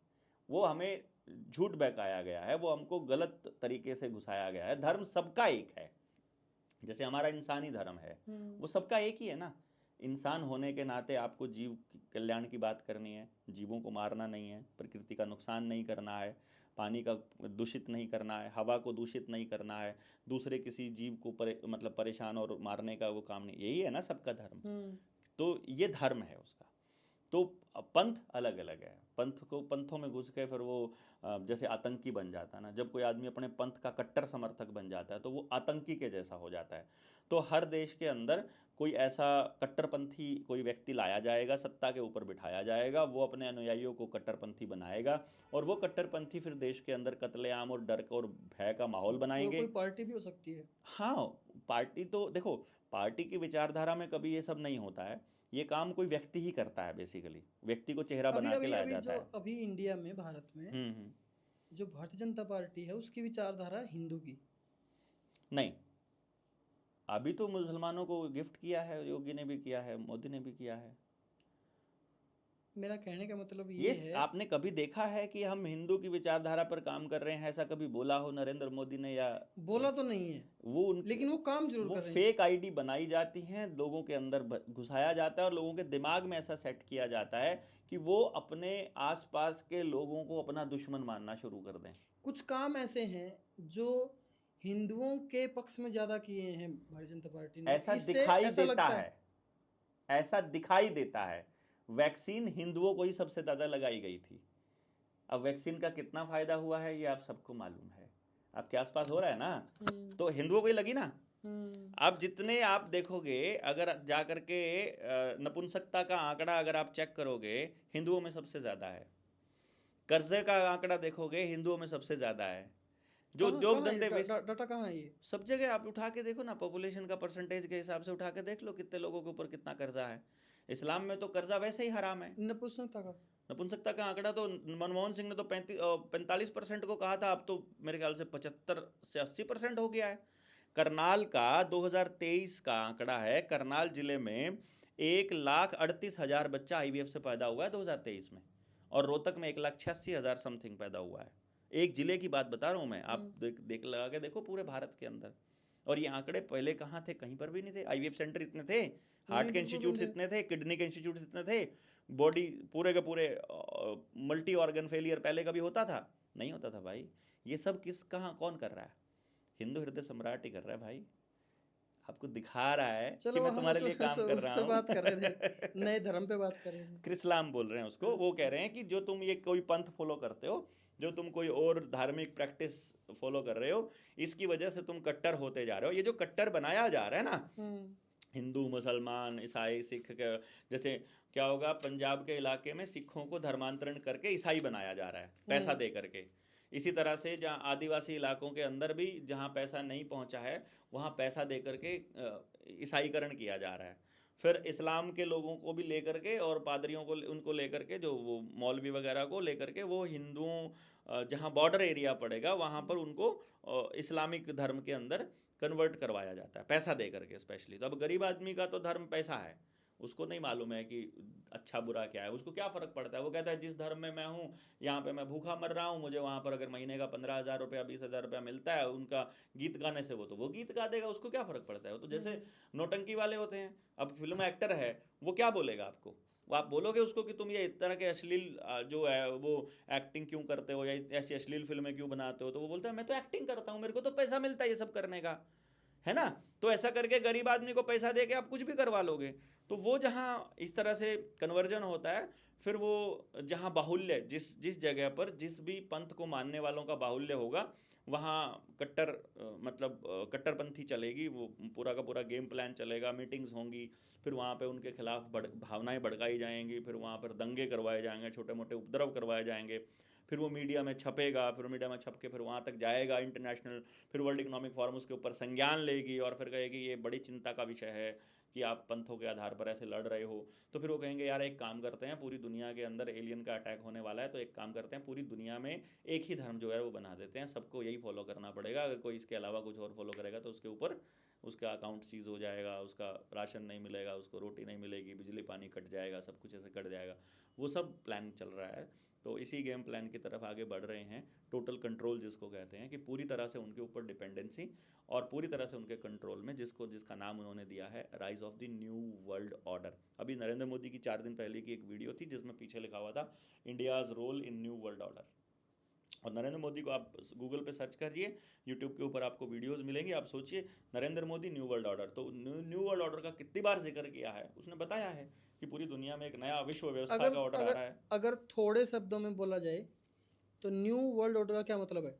वो हमें झूठ बहकाया गया है, वो हमको गलत तरीके से घुसाया गया है। धर्म सबका एक है, जैसे हमारा इंसानी धर्म है वो सबका एक ही है ना। इंसान होने के नाते आपको जीव कल्याण की बात करनी है, जीवों को मारना नहीं है, प्रकृति का नुकसान नहीं करना है, पानी का दूषित नहीं करना है, हवा को दूषित नहीं करना है, दूसरे किसी जीव को मतलब परेशान और मारने का वो काम नहीं, यही है ना सबका धर्म। तो ये धर्म है उसका। तो पंथ अलग अलग है, पंथ को पंथों में घुस के फिर वो जैसे आतंकी बन जाता है ना, जब कोई आदमी अपने पंथ का कट्टर समर्थक बन जाता है तो वो आतंकी के जैसा हो जाता है। तो हर देश के अंदर कोई ऐसा कट्टरपंथी कोई व्यक्ति लाया जाएगा, सत्ता के ऊपर बिठाया जाएगा, वो अपने अनुयायियों को कट्टरपंथी बनाएगा, और वो कट्टरपंथी फिर देश के अंदर कत्लेआम और डर और भय का माहौल बनाएंगे। कोई पार्टी भी हो सकती है। हाँ, पार्टी तो देखो, पार्टी की विचारधारा में कभी ये सब नहीं होता है, ये काम कोई व्यक्ति ही करता है, बेसिकली व्यक्ति को चेहरा बना के लाया जाता है। अभी इंडिया में, भारत में जो भारतीय जनता पार्टी है उसकी विचारधारा हिंदू की नहीं। अभी तो मुसलमानों को गिफ्ट किया है, योगी ने भी किया है, मोदी ने भी किया है। मेरा कहने का मतलब ये है, आपने कभी देखा है कि हम हिंदू की विचारधारा पर काम कर रहे हैं, ऐसा कभी बोला हो नरेंद्र मोदी ने? या बोला तो नहीं है वो लेकिन वो काम जरूर कर रहे हैं। फेक आईडी बनाई जाती हैं, लोगों के अंदर घुसाया जाता है और लोगों के दिमाग में ऐसा सेट किया जाता है कि वो अपने आसपास के लोगों को अपना दुश्मन मानना शुरू कर दें। कुछ काम ऐसे हैं जो हिंदुओं के पक्ष में ज्यादा किए हैं भारतीय जनता पार्टी ने, ऐसा दिखाई देता है, ऐसा दिखाई देता है। वैक्सीन हिंदुओं को ही सबसे ज्यादा लगाई गई थी। अब वैक्सीन का कितना फायदा हुआ है ये आप सबको मालूम है, आपके आसपास हो रहा है ना, तो हिंदुओं को ही लगी ना। अब जितने आप देखोगे, अगर जा करके नपुंसकता का आंकड़ा अगर आप चेक करोगे, हिंदुओं में सबसे ज्यादा है। कर्जे का आंकड़ा देखोगे, हिंदुओं में सबसे ज्यादा है। जो उद्योग धंधे, डाटा कहाँ है ये? सब जगह आप उठा के देखो ना, पॉपुलेशन का परसेंटेज के हिसाब से उठा के देख लो कितने लोगों के ऊपर कितना कर्जा है। इस्लाम में तो कर्जा वैसे ही हराम है। नपुंसकता का आंकड़ा तो मनमोहन सिंह ने तो 45% को कहा था, अब तो मेरे ख्याल से 75 से 80% हो गया है। करनाल का 2023 का आंकड़ा है, करनाल जिले में 1,38,000 बच्चा आईवीएफ से पैदा हुआ है 2023 में, और रोहतक में 1,86,000 समथिंग पैदा हुआ है। एक जिले की बात बता रहा हूँ मैं, आप देख लगा के देखो पूरे भारत के अंदर। और ये आंकड़े पहले कहाँ थे? कहीं पर भी नहीं थे। आईवीएफ सेंटर इतने थे, हार्ट के इंस्टीट्यूट्स इतने थे, किडनी के इंस्टीट्यूट्स इतने थे, बॉडी पूरे के पूरे मल्टी ऑर्गन फेलियर पहले कभी होता था? नहीं होता था भाई। ये सब कौन कर रहा है? हिंदू हृदय सम्राट ही कर रहा है भाई। आपको दिखा रहा है कि मैं तुम्हारे लिए काम कर रहा हूँ। बात कर रहे थे, नए धर्म पे बात कर रहे थे। क्रिस्लाम बोल रहे हैं उसको। वो कह रहे हैं कि जो तुम ये कोई पंथ फॉलो करते हो, जो तुम कोई और धार्मिक प्रैक्टिस फॉलो कर रहे हो, इसकी वजह से तुम कट्टर होते जा रहे हो। ये जो कट्टर बनाया जा रहा है ना, हिंदू, मुसलमान, ईसाई, सिख, जैसे क्या होगा पंजाब के इलाके में सिखों को धर्मांतरण करके ईसाई बनाया जा रहा है पैसा दे करके। इसी तरह से जहाँ आदिवासी इलाकों के अंदर भी जहाँ पैसा नहीं पहुँचा है वहाँ पैसा दे करके ईसाईकरण किया जा रहा है। फिर इस्लाम के लोगों को भी लेकर के और पादरियों को उनको लेकर के, जो वो मौलवी वगैरह को लेकर के, वो हिंदुओं जहाँ बॉर्डर एरिया पड़ेगा वहाँ पर उनको इस्लामिक धर्म के अंदर कन्वर्ट करवाया जाता है पैसा दे करके स्पेशली। तो अब गरीब आदमी का तो धर्म पैसा है, उसको नहीं मालूम है कि अच्छा बुरा क्या है, उसको क्या फ़र्क पड़ता है। वो कहता है जिस धर्म में मैं हूँ यहाँ पे मैं भूखा मर रहा हूँ, मुझे वहाँ पर अगर महीने का 15,000 रुपया 20,000 रुपया मिलता है उनका गीत गाने से, वो गीत गा देगा, उसको क्या फ़र्क पड़ता है। वो तो जैसे नौटंकी वाले होते हैं। अब फिल्म एक्टर है, वो क्या बोलेगा आपको? वो आप बोलोगे उसको कि तुम ये इस तरह के अश्लील जो है वो एक्टिंग क्यों करते हो या ऐसी अश्लील फिल्में क्यों बनाते हो? तो वो बोलता है मैं तो एक्टिंग करता हूँ, मेरे को तो पैसा मिलता है ये सब करने का, है ना। तो ऐसा करके गरीब आदमी को पैसा दे के आप कुछ भी करवा लोगे। तो वो जहाँ इस तरह से कन्वर्जन होता है, फिर वो जहाँ बाहुल्य, जिस जगह पर जिस भी पंथ को मानने वालों का बाहुल्य होगा, वहाँ कट्टरपंथी चलेगी। वो पूरा का पूरा गेम प्लान चलेगा, मीटिंग्स होंगी, फिर वहाँ पे उनके खिलाफ भावनाएं भड़काई जाएंगी, फिर वहाँ पर दंगे करवाए जाएंगे, छोटे मोटे उपद्रव करवाए जाएंगे, फिर वो मीडिया में छपेगा, फिर मीडिया में छप के फिर वहाँ तक जाएगा इंटरनेशनल, फिर वर्ल्ड इकोनॉमिक फोरम उसके ऊपर संज्ञान लेगी और फिर कहेगी ये बड़ी चिंता का विषय है कि आप पंथों के आधार पर ऐसे लड़ रहे हो। तो फिर वो कहेंगे यार एक काम करते हैं, पूरी दुनिया के अंदर एलियन का अटैक होने वाला है, तो एक काम करते हैं पूरी दुनिया में एक ही धर्म जो है वो बना देते हैं, सबको यही फॉलो करना पड़ेगा, अगर कोई इसके अलावा कुछ और फॉलो करेगा तो उसके ऊपर उसका अकाउंट सीज हो जाएगा, उसका राशन नहीं मिलेगा, उसको रोटी नहीं मिलेगी, बिजली पानी कट जाएगा, सब कुछ ऐसे कट जाएगा। वो सब प्लान चल रहा है। तो इसी गेम प्लान की तरफ आगे बढ़ रहे हैं। टोटल कंट्रोल जिसको कहते हैं, कि पूरी तरह से उनके ऊपर डिपेंडेंसी और पूरी तरह से उनके कंट्रोल में, जिसका नाम उन्होंने दिया है rise of the new world order. अभी नरेंद्र मोदी की 4 दिन पहले की एक वीडियो थी जिसमें पीछे लिखा हुआ था India's role in new world order. और नरेंद्र मोदी को आप गूगल पे सर्च करिए, यूट्यूब के ऊपर आपको वीडियोस मिलेंगी, आप सोचिए Narendra Modi new world order. तो न्यू वर्ल्ड ऑर्डर का कितनी बार जिक्र किया है, उसने बताया है कि पूरी दुनिया में एक नया विश्व व्यवस्था का ऑर्डर आ रहा है। अगर थोड़े शब्दों में बोला जाए तो न्यू वर्ल्ड ऑर्डर का क्या मतलब है?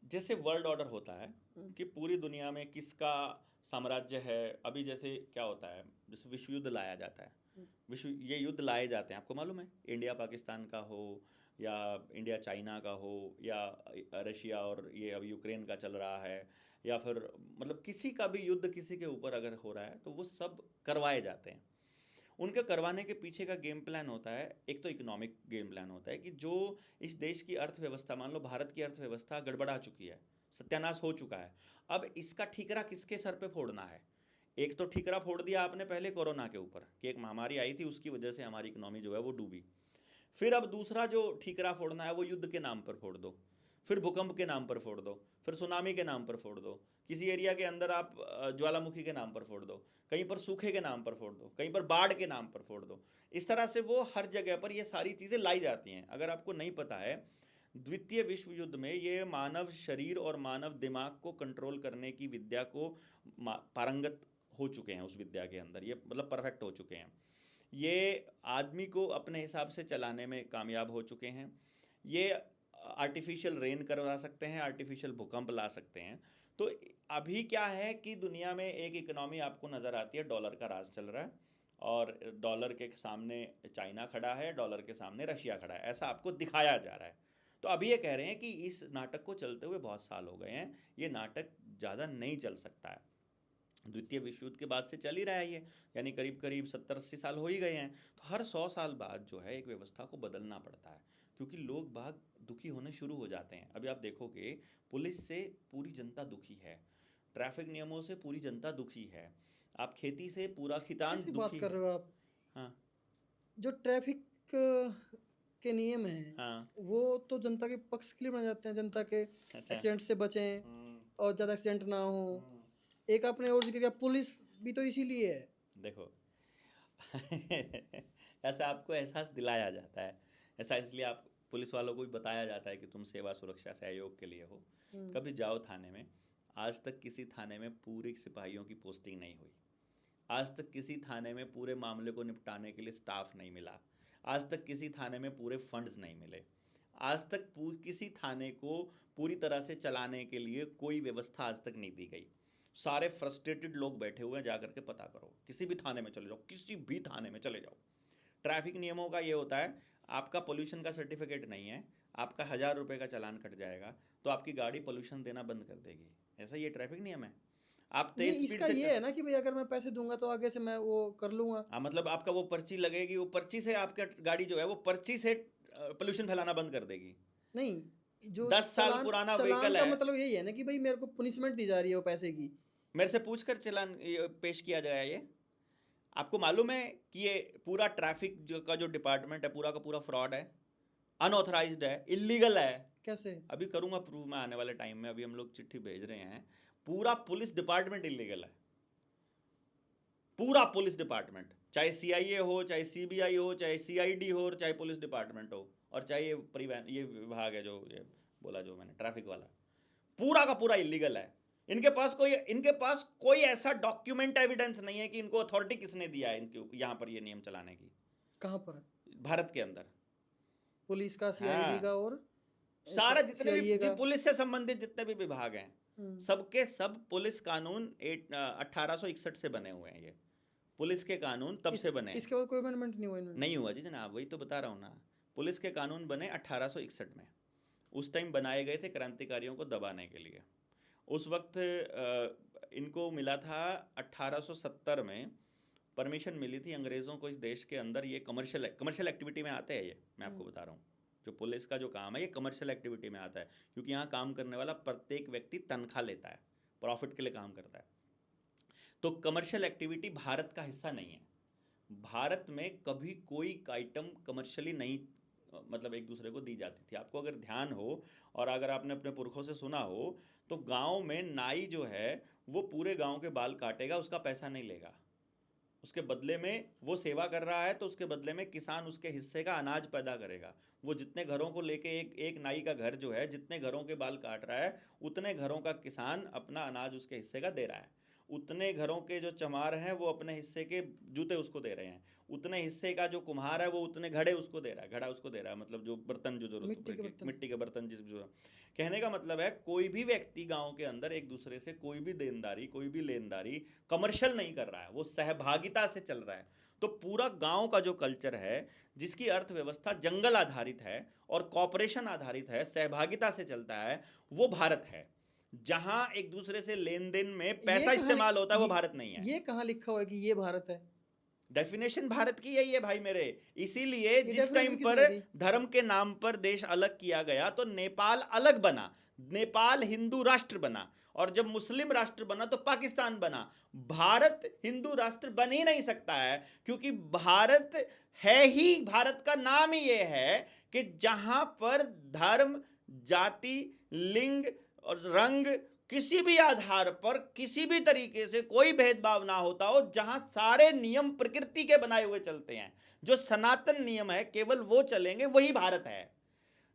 जैसे वर्ल्ड ऑर्डर होता है कि पूरी दुनिया में किसका साम्राज्य है। अभी जैसे क्या होता है, जैसे विश्व युद्ध लाया जाता है, ये युद्ध लाए जाते हैं, आपको मालूम है, इंडिया पाकिस्तान का हो या इंडिया चाइना का हो या रशिया और ये अब यूक्रेन का चल रहा है, या फिर मतलब किसी का भी युद्ध किसी के ऊपर अगर हो रहा है तो वो सब करवाए जाते हैं। उनके करवाने के पीछे का गेम प्लान होता है, एक तो इकोनॉमिक गेम प्लान होता है कि जो इस देश की अर्थव्यवस्था, मान लो भारत की अर्थव्यवस्था गड़बड़ा चुकी है, सत्यानाश हो चुका है, अब इसका ठीकरा किसके सर पे फोड़ना है। एक तो ठीकरा फोड़ दिया आपने पहले कोरोना के ऊपर कि एक महामारी आई थी, उसकी वजह से हमारी इकोनॉमी जो है वो डूबी। फिर अब दूसरा जो ठीकरा फोड़ना है वो युद्ध के नाम पर फोड़ दो, फिर भूकंप के नाम पर फोड़ दो, फिर सुनामी के नाम पर फोड़ दो, किसी एरिया के अंदर आप ज्वालामुखी के नाम पर फोड़ दो, कहीं पर सूखे के नाम पर फोड़ दो, कहीं पर बाढ़ के नाम पर फोड़ दो। इस तरह से वो हर जगह पर ये सारी चीज़ें लाई जाती हैं। अगर आपको नहीं पता है, द्वितीय विश्व युद्ध में ये मानव शरीर और मानव दिमाग को कंट्रोल करने की विद्या को पारंगत हो चुके हैं, उस विद्या के अंदर ये मतलब परफेक्ट हो चुके हैं। ये आदमी को अपने हिसाब से चलाने में कामयाब हो चुके हैं। ये आर्टिफिशियल रेन करवा सकते हैं, आर्टिफिशियल भूकंप ला सकते हैं। तो अभी क्या है कि दुनिया में एक इकोनॉमी आपको नज़र आती है, डॉलर का राज चल रहा है और डॉलर के सामने चाइना खड़ा है, डॉलर के सामने रशिया खड़ा है, ऐसा आपको दिखाया जा रहा है। तो अभी ये कह रहे हैं कि इस नाटक को चलते हुए बहुत साल हो गए हैं, ये नाटक ज़्यादा नहीं चल सकता है। द्वितीय विश्व युद्ध के बाद से चल ही रहा है ये, यानी करीब करीब 70-80 साल हो ही गए हैं। तो हर 100 साल बाद जो है एक व्यवस्था को बदलना पड़ता है, क्योंकि लोग बाग दुखी होने शुरू हो जाते हैं। अभी आप देखोगे पुलिस से पूरी जनता दुखी है, ट्रैफिक नियमों से पूरी जनता दुखी है, आप खेती से पूरा खितान कैसी बात दुखी कर है। रहे हो आप? हाँ जो ट्रैफिक के नियम हैं हाँ। वो तो जनता के पक्ष के लिए बनाए जाते हैं, जनता के अच्छा। एक्सीडेंट से बचें और ज़्यादा एक्सीडेंट ना हो। एक आपने और जिक्र किया, पुलिस भी तो इसीलिए है। देखो ऐसा आपको एहसास दिलाया जाता है, ऐसा इसलिए आप पुलिस वालों को भी बताया जाता है कि तुम सेवा सुरक्षा सहयोग के लिए हो। कभी जाओ थाने में, आज तक किसी थाने में पूरे सिपाहियों की पोस्टिंग नहीं हुई, आज तक किसी थाने में पूरे मामले को निपटाने के लिए स्टाफ नहीं मिला, आज तक किसी थाने में पूरे फंड्स नहीं मिले, आज तक किसी थाने को पूरी तरह से चलाने के लिए कोई व्यवस्था आज तक नहीं दी गई। सारे फ्रस्ट्रेटेड लोग बैठे हुए हैं, जाकर के पता करो, किसी भी थाने में चले जाओ, किसी भी थाने में चले जाओ। ट्रैफिक नियमों का ये होता है, आपका पोल्यूशन का सर्टिफिकेट नहीं है, आपका 1000 रुपये का चालान कट जाएगा तो आपकी गाड़ी पोल्यूशन देना बंद कर देगी, ऐसा ये ट्रैफिक नियम है। आप नहीं, तेज स्पीड इसका से ये है ना कि भाई अगर मैं पैसे दूंगा तो आगे से मैं वो कर लूंगा। हाँ, मतलब आपका वो पर्ची लगेगी, वो पर्ची से आपका गाड़ी जो है वो पर्ची से पोल्यूशन फैलाना बंद कर देगी। नहीं, जो 10 साल पुराना चालान व्हीकल का है, मतलब यही है ना कि भाई मेरे को पनिशमेंट दी जा रही है वो पैसे की। मेरे से पूछकर चालान पेश किया जाए। ये आपको मालूम है कि ये पूरा ट्रैफिक का जो डिपार्टमेंट है पूरा का पूरा फ्रॉड है, अनऑथराइज्ड है, इलीगल है। कैसे? अभी करूंगा प्रूव मैं आने वाले टाइम में, अभी हम लोग चिट्ठी भेज रहे हैं। पूरा पुलिस डिपार्टमेंट इलीगल है, पूरा पुलिस डिपार्टमेंट, चाहे सीआईए हो, चाहे सीबीआई हो, चाहे सीआईडी हो, चाहे पुलिस डिपार्टमेंट हो, और चाहे ये परिवहन ये विभाग है जो ये बोला जो मैंने ट्रैफिक वाला, पूरा का पूरा इलीगल है। इनके पास कोई ऐसा डॉक्यूमेंट एविडेंस नहीं है कि इनको अथॉरिटी किसने दिया है इनके यहाँ पर ये नियम चलाने की। कहाँ पर? भारत के अंदर पुलिस का, सीआईडी का और सारा जितने CIA भी का। पुलिस से संबंधित जितने भी विभाग हैं सबके सब पुलिस कानून 1861 से बने हुए हैं। ये पुलिस के कानून तब से बने। इसके बाद कोई अमेंडमेंट नहीं हुआ इनमें? नहीं हुआ जी जनाब, वही तो बता रहा हूँ ना। पुलिस के कानून बने 1861 में, उस टाइम बनाए गए थे क्रांतिकारियों को दबाने के लिए। उस वक्त इनको मिला था 1870 में परमिशन मिली थी अंग्रेज़ों को इस देश के अंदर ये कमर्शियल एक्टिविटी में आते हैं। ये मैं आपको बता रहा हूँ, जो पुलिस का जो काम है ये कमर्शियल एक्टिविटी में आता है, क्योंकि यहाँ काम करने वाला प्रत्येक व्यक्ति तनख्वाह लेता है, प्रॉफिट के लिए काम करता है। तो कमर्शियल एक्टिविटी भारत का हिस्सा नहीं है। भारत में कभी कोई आइटम कमर्शियली नहीं मतलब एक दूसरे को दी जाती थी। आपको अगर ध्यान हो और अगर आपने अपने पुरखों से सुना हो तो गांव में नाई जो है वो पूरे गांव के बाल काटेगा, उसका पैसा नहीं लेगा, उसके बदले में वो सेवा कर रहा है तो उसके बदले में किसान उसके हिस्से का अनाज पैदा करेगा। वो जितने घरों को लेके एक नाई का घर जो है जितने घरों के बाल काट रहा है उतने घरों का किसान अपना अनाज उसके हिस्से का दे रहा है, उतने घरों के जो चमार हैं वो अपने हिस्से के जूते उसको दे रहे हैं, उतने हिस्से का जो कुम्हार है वो उतने घड़े उसको दे रहा है, घड़ा उसको दे रहा है, मतलब जो बर्तन जो जरूरत मिट्टी के बर्तन जिस जो। कहने का मतलब है कोई भी व्यक्ति गांव के अंदर एक दूसरे से कोई भी देनदारी कोई भी लेनदारी कमर्शियल नहीं कर रहा है, वो सहभागिता से चल रहा है। तो पूरा गांव का जो कल्चर है जिसकी अर्थव्यवस्था जंगल आधारित है और कॉपरेशन आधारित है, सहभागिता से चलता है, वो भारत है। जहां एक दूसरे से लेन देन में पैसा इस्तेमाल होता है वो भारत नहीं है। ये कहां लिखा हुआ है कि ये भारत है? डेफिनेशन भारत की यही है भाई मेरे। इसीलिए जिस टाइम पर धर्म के नाम पर देश अलग किया गया तो नेपाल अलग बना, नेपाल हिंदू राष्ट्र बना, और जब मुस्लिम राष्ट्र बना तो पाकिस्तान बना। भारत हिंदू राष्ट्र बन ही नहीं सकता है, क्योंकि भारत है ही, भारत का नाम ही ये है कि जहां पर धर्म, जाति, लिंग और रंग किसी भी आधार पर किसी भी तरीके से कोई भेदभाव ना होता हो, जहां सारे नियम प्रकृति के बनाए हुए चलते हैं, जो सनातन नियम है केवल वो चलेंगे, वही भारत है।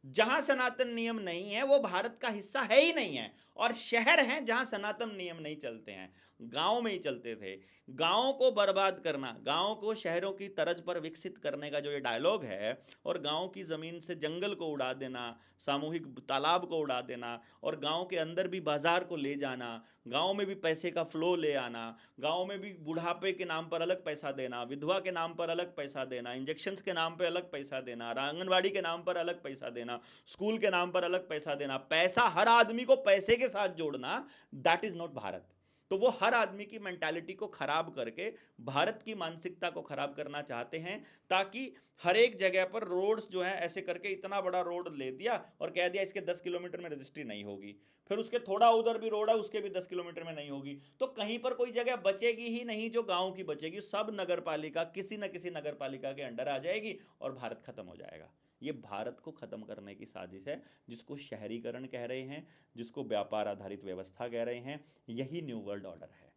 जहां सनातन नियम नहीं है वो भारत का हिस्सा है ही नहीं है। और शहर हैं जहां सनातन नियम नहीं चलते हैं, गांव में ही चलते थे। गांव को बर्बाद करना, गांव को शहरों की तर्ज पर विकसित करने का जो ये डायलॉग है, और गांव की ज़मीन से जंगल को उड़ा देना, सामूहिक तालाब को उड़ा देना, और गांव के अंदर भी बाजार को ले जाना, गांव में भी पैसे का फ्लो ले आना, गांव में भी बुढ़ापे के नाम पर अलग पैसा देना, विधवा के नाम पर अलग पैसा देना, इंजेक्शंस के नाम पर अलग पैसा देना, आंगनबाड़ी के नाम पर अलग पैसा देना, स्कूल के नाम पर अलग पैसा देना, पैसा हर आदमी को पैसे के साथ जोड़ना, दैट इज नॉट भारत। तो वो हर आदमी की मेंटालिटी को खराब करके भारत की मानसिकता को खराब करना चाहते हैं, ताकि हर एक जगह पर रोड्स जो है ऐसे करके इतना बड़ा रोड ले दिया और कह दिया इसके 10 किलोमीटर में रजिस्ट्री नहीं होगी, फिर उसके थोड़ा उधर भी रोड है उसके भी 10 किलोमीटर में नहीं होगी, तो कहीं पर कोई जगह बचेगी ही नहीं जो गांव की बचेगी, सब नगर पालिका किसी न किसी नगर पालिका के अंडर आ जाएगी और भारत खत्म हो जाएगा। ये भारत को खत्म करने की साजिश है, जिसको शहरीकरण कह रहे हैं, जिसको व्यापार आधारित व्यवस्था कह रहे हैं। यही न्यू वर्ल्ड ऑर्डर है,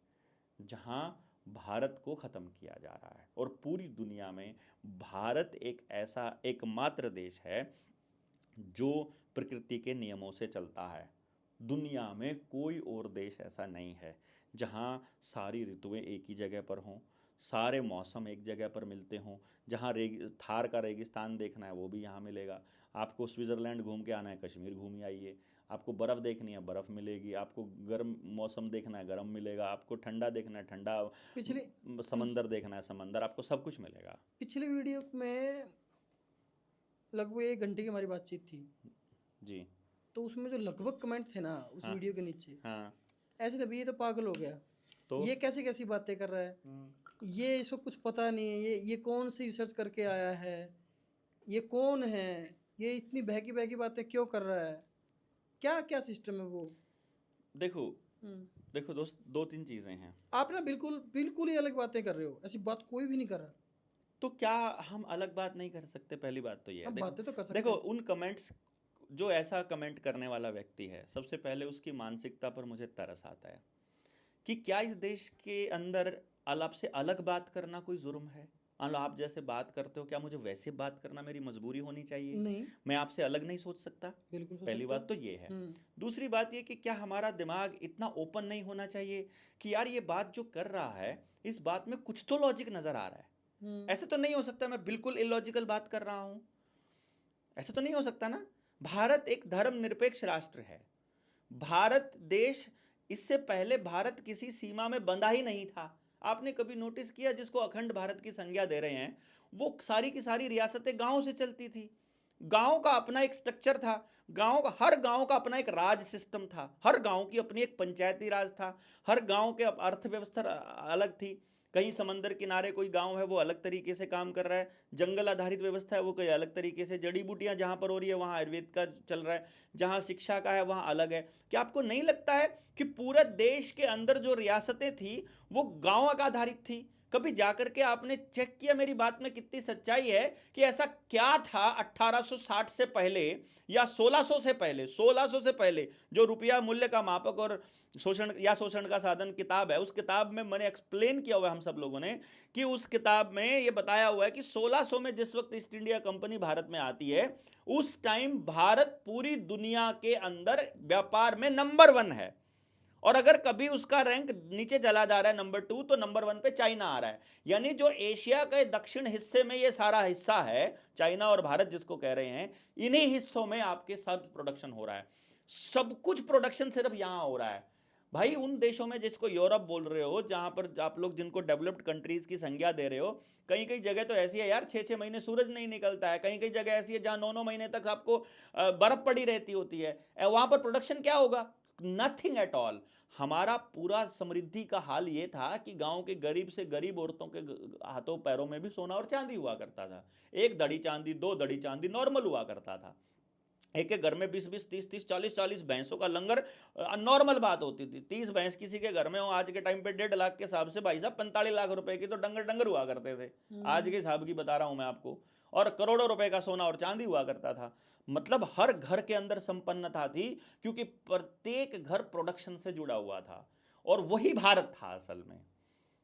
जहां भारत को खत्म किया जा रहा है। और पूरी दुनिया में भारत एक ऐसा एकमात्र देश है जो प्रकृति के नियमों से चलता है। दुनिया में कोई और देश ऐसा नहीं है जहां सारी ऋतुएं एक ही जगह पर हों, सारे मौसम एक जगह पर मिलते हों, जहाँ थार का रेगिस्तान देखना है वो भी यहाँ मिलेगा, आपको स्विट्ज़रलैंड घूम के आना है कश्मीर घूम ही आइए, आपको बर्फ़ देखनी है बर्फ़ मिलेगी, आपको गर्म मौसम देखना है गर्म मिलेगा, आपको ठंडा देखना है ठंडा, पिछले समंदर देखना है समंदर, आपको सब कुछ मिलेगा। पिछले वीडियो में लगभग 1 घंटे की हमारी बातचीत थी जी। तो उसमें जो लगभग कमेंट थे ना उस वीडियो के नीचे, हाँ ऐसे थे ये तो पागल हो गया, तो ये कैसी कैसी बातें कर रहा है, ये इसको कुछ पता नहीं है, ये कौन सी रिसर्च करके आया है, ये कौन है, ये इतनी बहकी बहकी बातें क्यों कर रहा है, क्या क्या सिस्टम है वो। देखो देखो दोस्त, 2-3 चीज़ें हैं। आप ना बिल्कुल बिल्कुल ही अलग बातें कर रहे हो, ऐसी बात कोई भी नहीं कर रहा। तो क्या हम अलग बात नहीं कर सकते? पहली बात तो ये है। हम बातें तो कर सकते देखो हैं। उन कमेंट्स, जो ऐसा कमेंट करने वाला व्यक्ति है, सबसे पहले उसकी मानसिकता पर मुझे तरस आता है कि क्या इस देश के अंदर अलाप से अलग बात करना कोई जुर्म है? आप जैसे बात करते हो, क्या मुझे वैसे बात करना मेरी मजबूरी होनी चाहिए? नहीं, मैं आपसे अलग नहीं सोच सकता? बिल्कुल सोच पहली सकते बात तो ये है। दूसरी बात ये कि क्या हमारा दिमाग इतना ओपन नहीं होना चाहिए कि यार ये बात जो कर रहा है, इस बात में कुछ तो लॉजिक नजर आ रहा है। ऐसे तो नहीं हो सकता मैं बिल्कुल इलॉजिकल बात कर रहा हूं, ऐसे तो नहीं हो सकता ना। भारत एक धर्मनिरपेक्ष राष्ट्र है। भारत देश, इससे पहले भारत किसी सीमा में बंधा ही नहीं था। आपने कभी नोटिस किया, जिसको अखंड भारत की संज्ञा दे रहे हैं, वो सारी की सारी रियासतें गांव से चलती थी। गांव का अपना एक स्ट्रक्चर था, गांव का, हर गांव का अपना एक राज सिस्टम था, हर गांव की अपनी एक पंचायती राज था, हर गांव के अर्थव्यवस्था अलग थी। कहीं समंदर किनारे कोई गांव है वो अलग तरीके से काम कर रहा है, जंगल आधारित व्यवस्था है वो कहीं अलग तरीके से, जड़ी बूटियां जहां पर हो रही है वहां आयुर्वेद का चल रहा है, जहां शिक्षा का है वहां अलग है। क्या आपको नहीं लगता है कि पूरे देश के अंदर जो रियासतें थी वो गांव का आधारित थी? कभी जाकर के आपने चेक किया मेरी बात में कितनी सच्चाई है कि ऐसा क्या था 1860 से पहले या 1600 से पहले, 1600 से पहले, जो रुपया मूल्य का मापक और शोषण या शोषण का साधन किताब है, उस किताब में मैंने एक्सप्लेन किया हुआ है हम सब लोगों ने, कि उस किताब में ये बताया हुआ है कि 1600 में जिस वक्त ईस्ट इंडिया कंपनी भारत में आती है, उस टाइम भारत पूरी दुनिया के अंदर व्यापार में नंबर 1 है। और अगर कभी उसका रैंक नीचे चला जा रहा है नंबर 2, तो नंबर 1 पे चाइना आ रहा है। यानी जो एशिया के दक्षिण हिस्से में ये सारा हिस्सा है, चाइना और भारत जिसको कह रहे हैं, इन्हीं हिस्सों में आपके सब प्रोडक्शन हो रहा है। सब कुछ प्रोडक्शन सिर्फ यहां हो रहा है भाई। उन देशों में जिसको यूरोप बोल रहे हो, जहां पर आप लोग जिनको डेवलप्ड कंट्रीज की संज्ञा दे रहे हो, कई कई जगह तो ऐसी है यार 6-6 महीने सूरज नहीं निकलता है, कई कई जगह ऐसी है जहां 9-9 महीने तक आपको बर्फ पड़ी रहती होती है। वहां पर प्रोडक्शन क्या होगा? Nothing at all. हमारा पूरा समृद्धि का हाल ये था कि गांव के गरीब से गरीब औरतों के हाथों पैरों में भी सोना और चांदी हुआ करता था। 1 दड़ी चांदी, 2 दड़ी चांदी नॉर्मल हुआ करता था। एक एक घर में 20-20, 30-30, 40-40 भैंसों का लंगर नॉर्मल बात होती थी। 30 भैंस किसी के घर में हो आज के टाइम पे 1.5 लाख के हिसाब से भाई साहब 45 लाख रुपए की तो डंगर डंगर हुआ करते थे। आज के हिसाब की बता रहा हूं मैं आपको। और करोड़ों रुपए का सोना और चांदी हुआ करता था। मतलब हर घर के अंदर संपन्नता थी, क्योंकि प्रत्येक घर प्रोडक्शन से जुड़ा हुआ था। और वही भारत था असल में।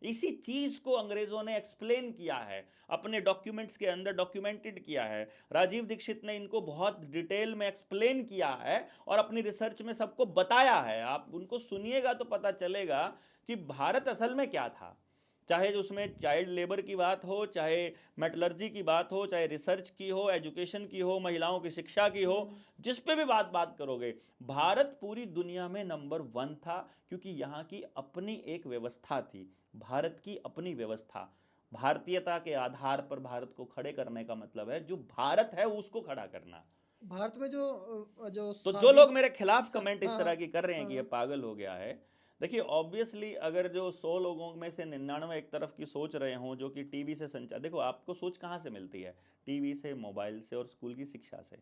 इसी चीज को अंग्रेजों ने एक्सप्लेन किया है, अपने डॉक्यूमेंट्स के अंदर डॉक्यूमेंटेड किया है। राजीव दीक्षित ने इनको बहुत डिटेल में एक्सप्लेन किया है और अपनी रिसर्च में सबको बताया है। आप उनको सुनिएगा तो पता चलेगा कि भारत असल में क्या था। चाहे उसमें चाइल्ड लेबर की बात हो, चाहे मेटलर्जी की बात हो, चाहे रिसर्च की हो, एजुकेशन की हो, महिलाओं की शिक्षा की हो, जिस पे भी बात करोगे, भारत पूरी दुनिया में नंबर 1 था, क्योंकि यहाँ की अपनी एक व्यवस्था थी। भारत की अपनी व्यवस्था, भारतीयता के आधार पर भारत को खड़े करने का मतलब है जो भारत है उसको खड़ा करना। भारत में जो तो जो लोग मेरे खिलाफ कमेंट इस तरह की कर रहे हैं कि ये पागल हो गया है, देखिए ऑब्वियसली अगर जो 100 लोगों में से 99 एक तरफ की सोच रहे हों जो कि टीवी से संचार, देखो आपको सोच कहाँ से मिलती है, टीवी से, मोबाइल से और स्कूल की शिक्षा से।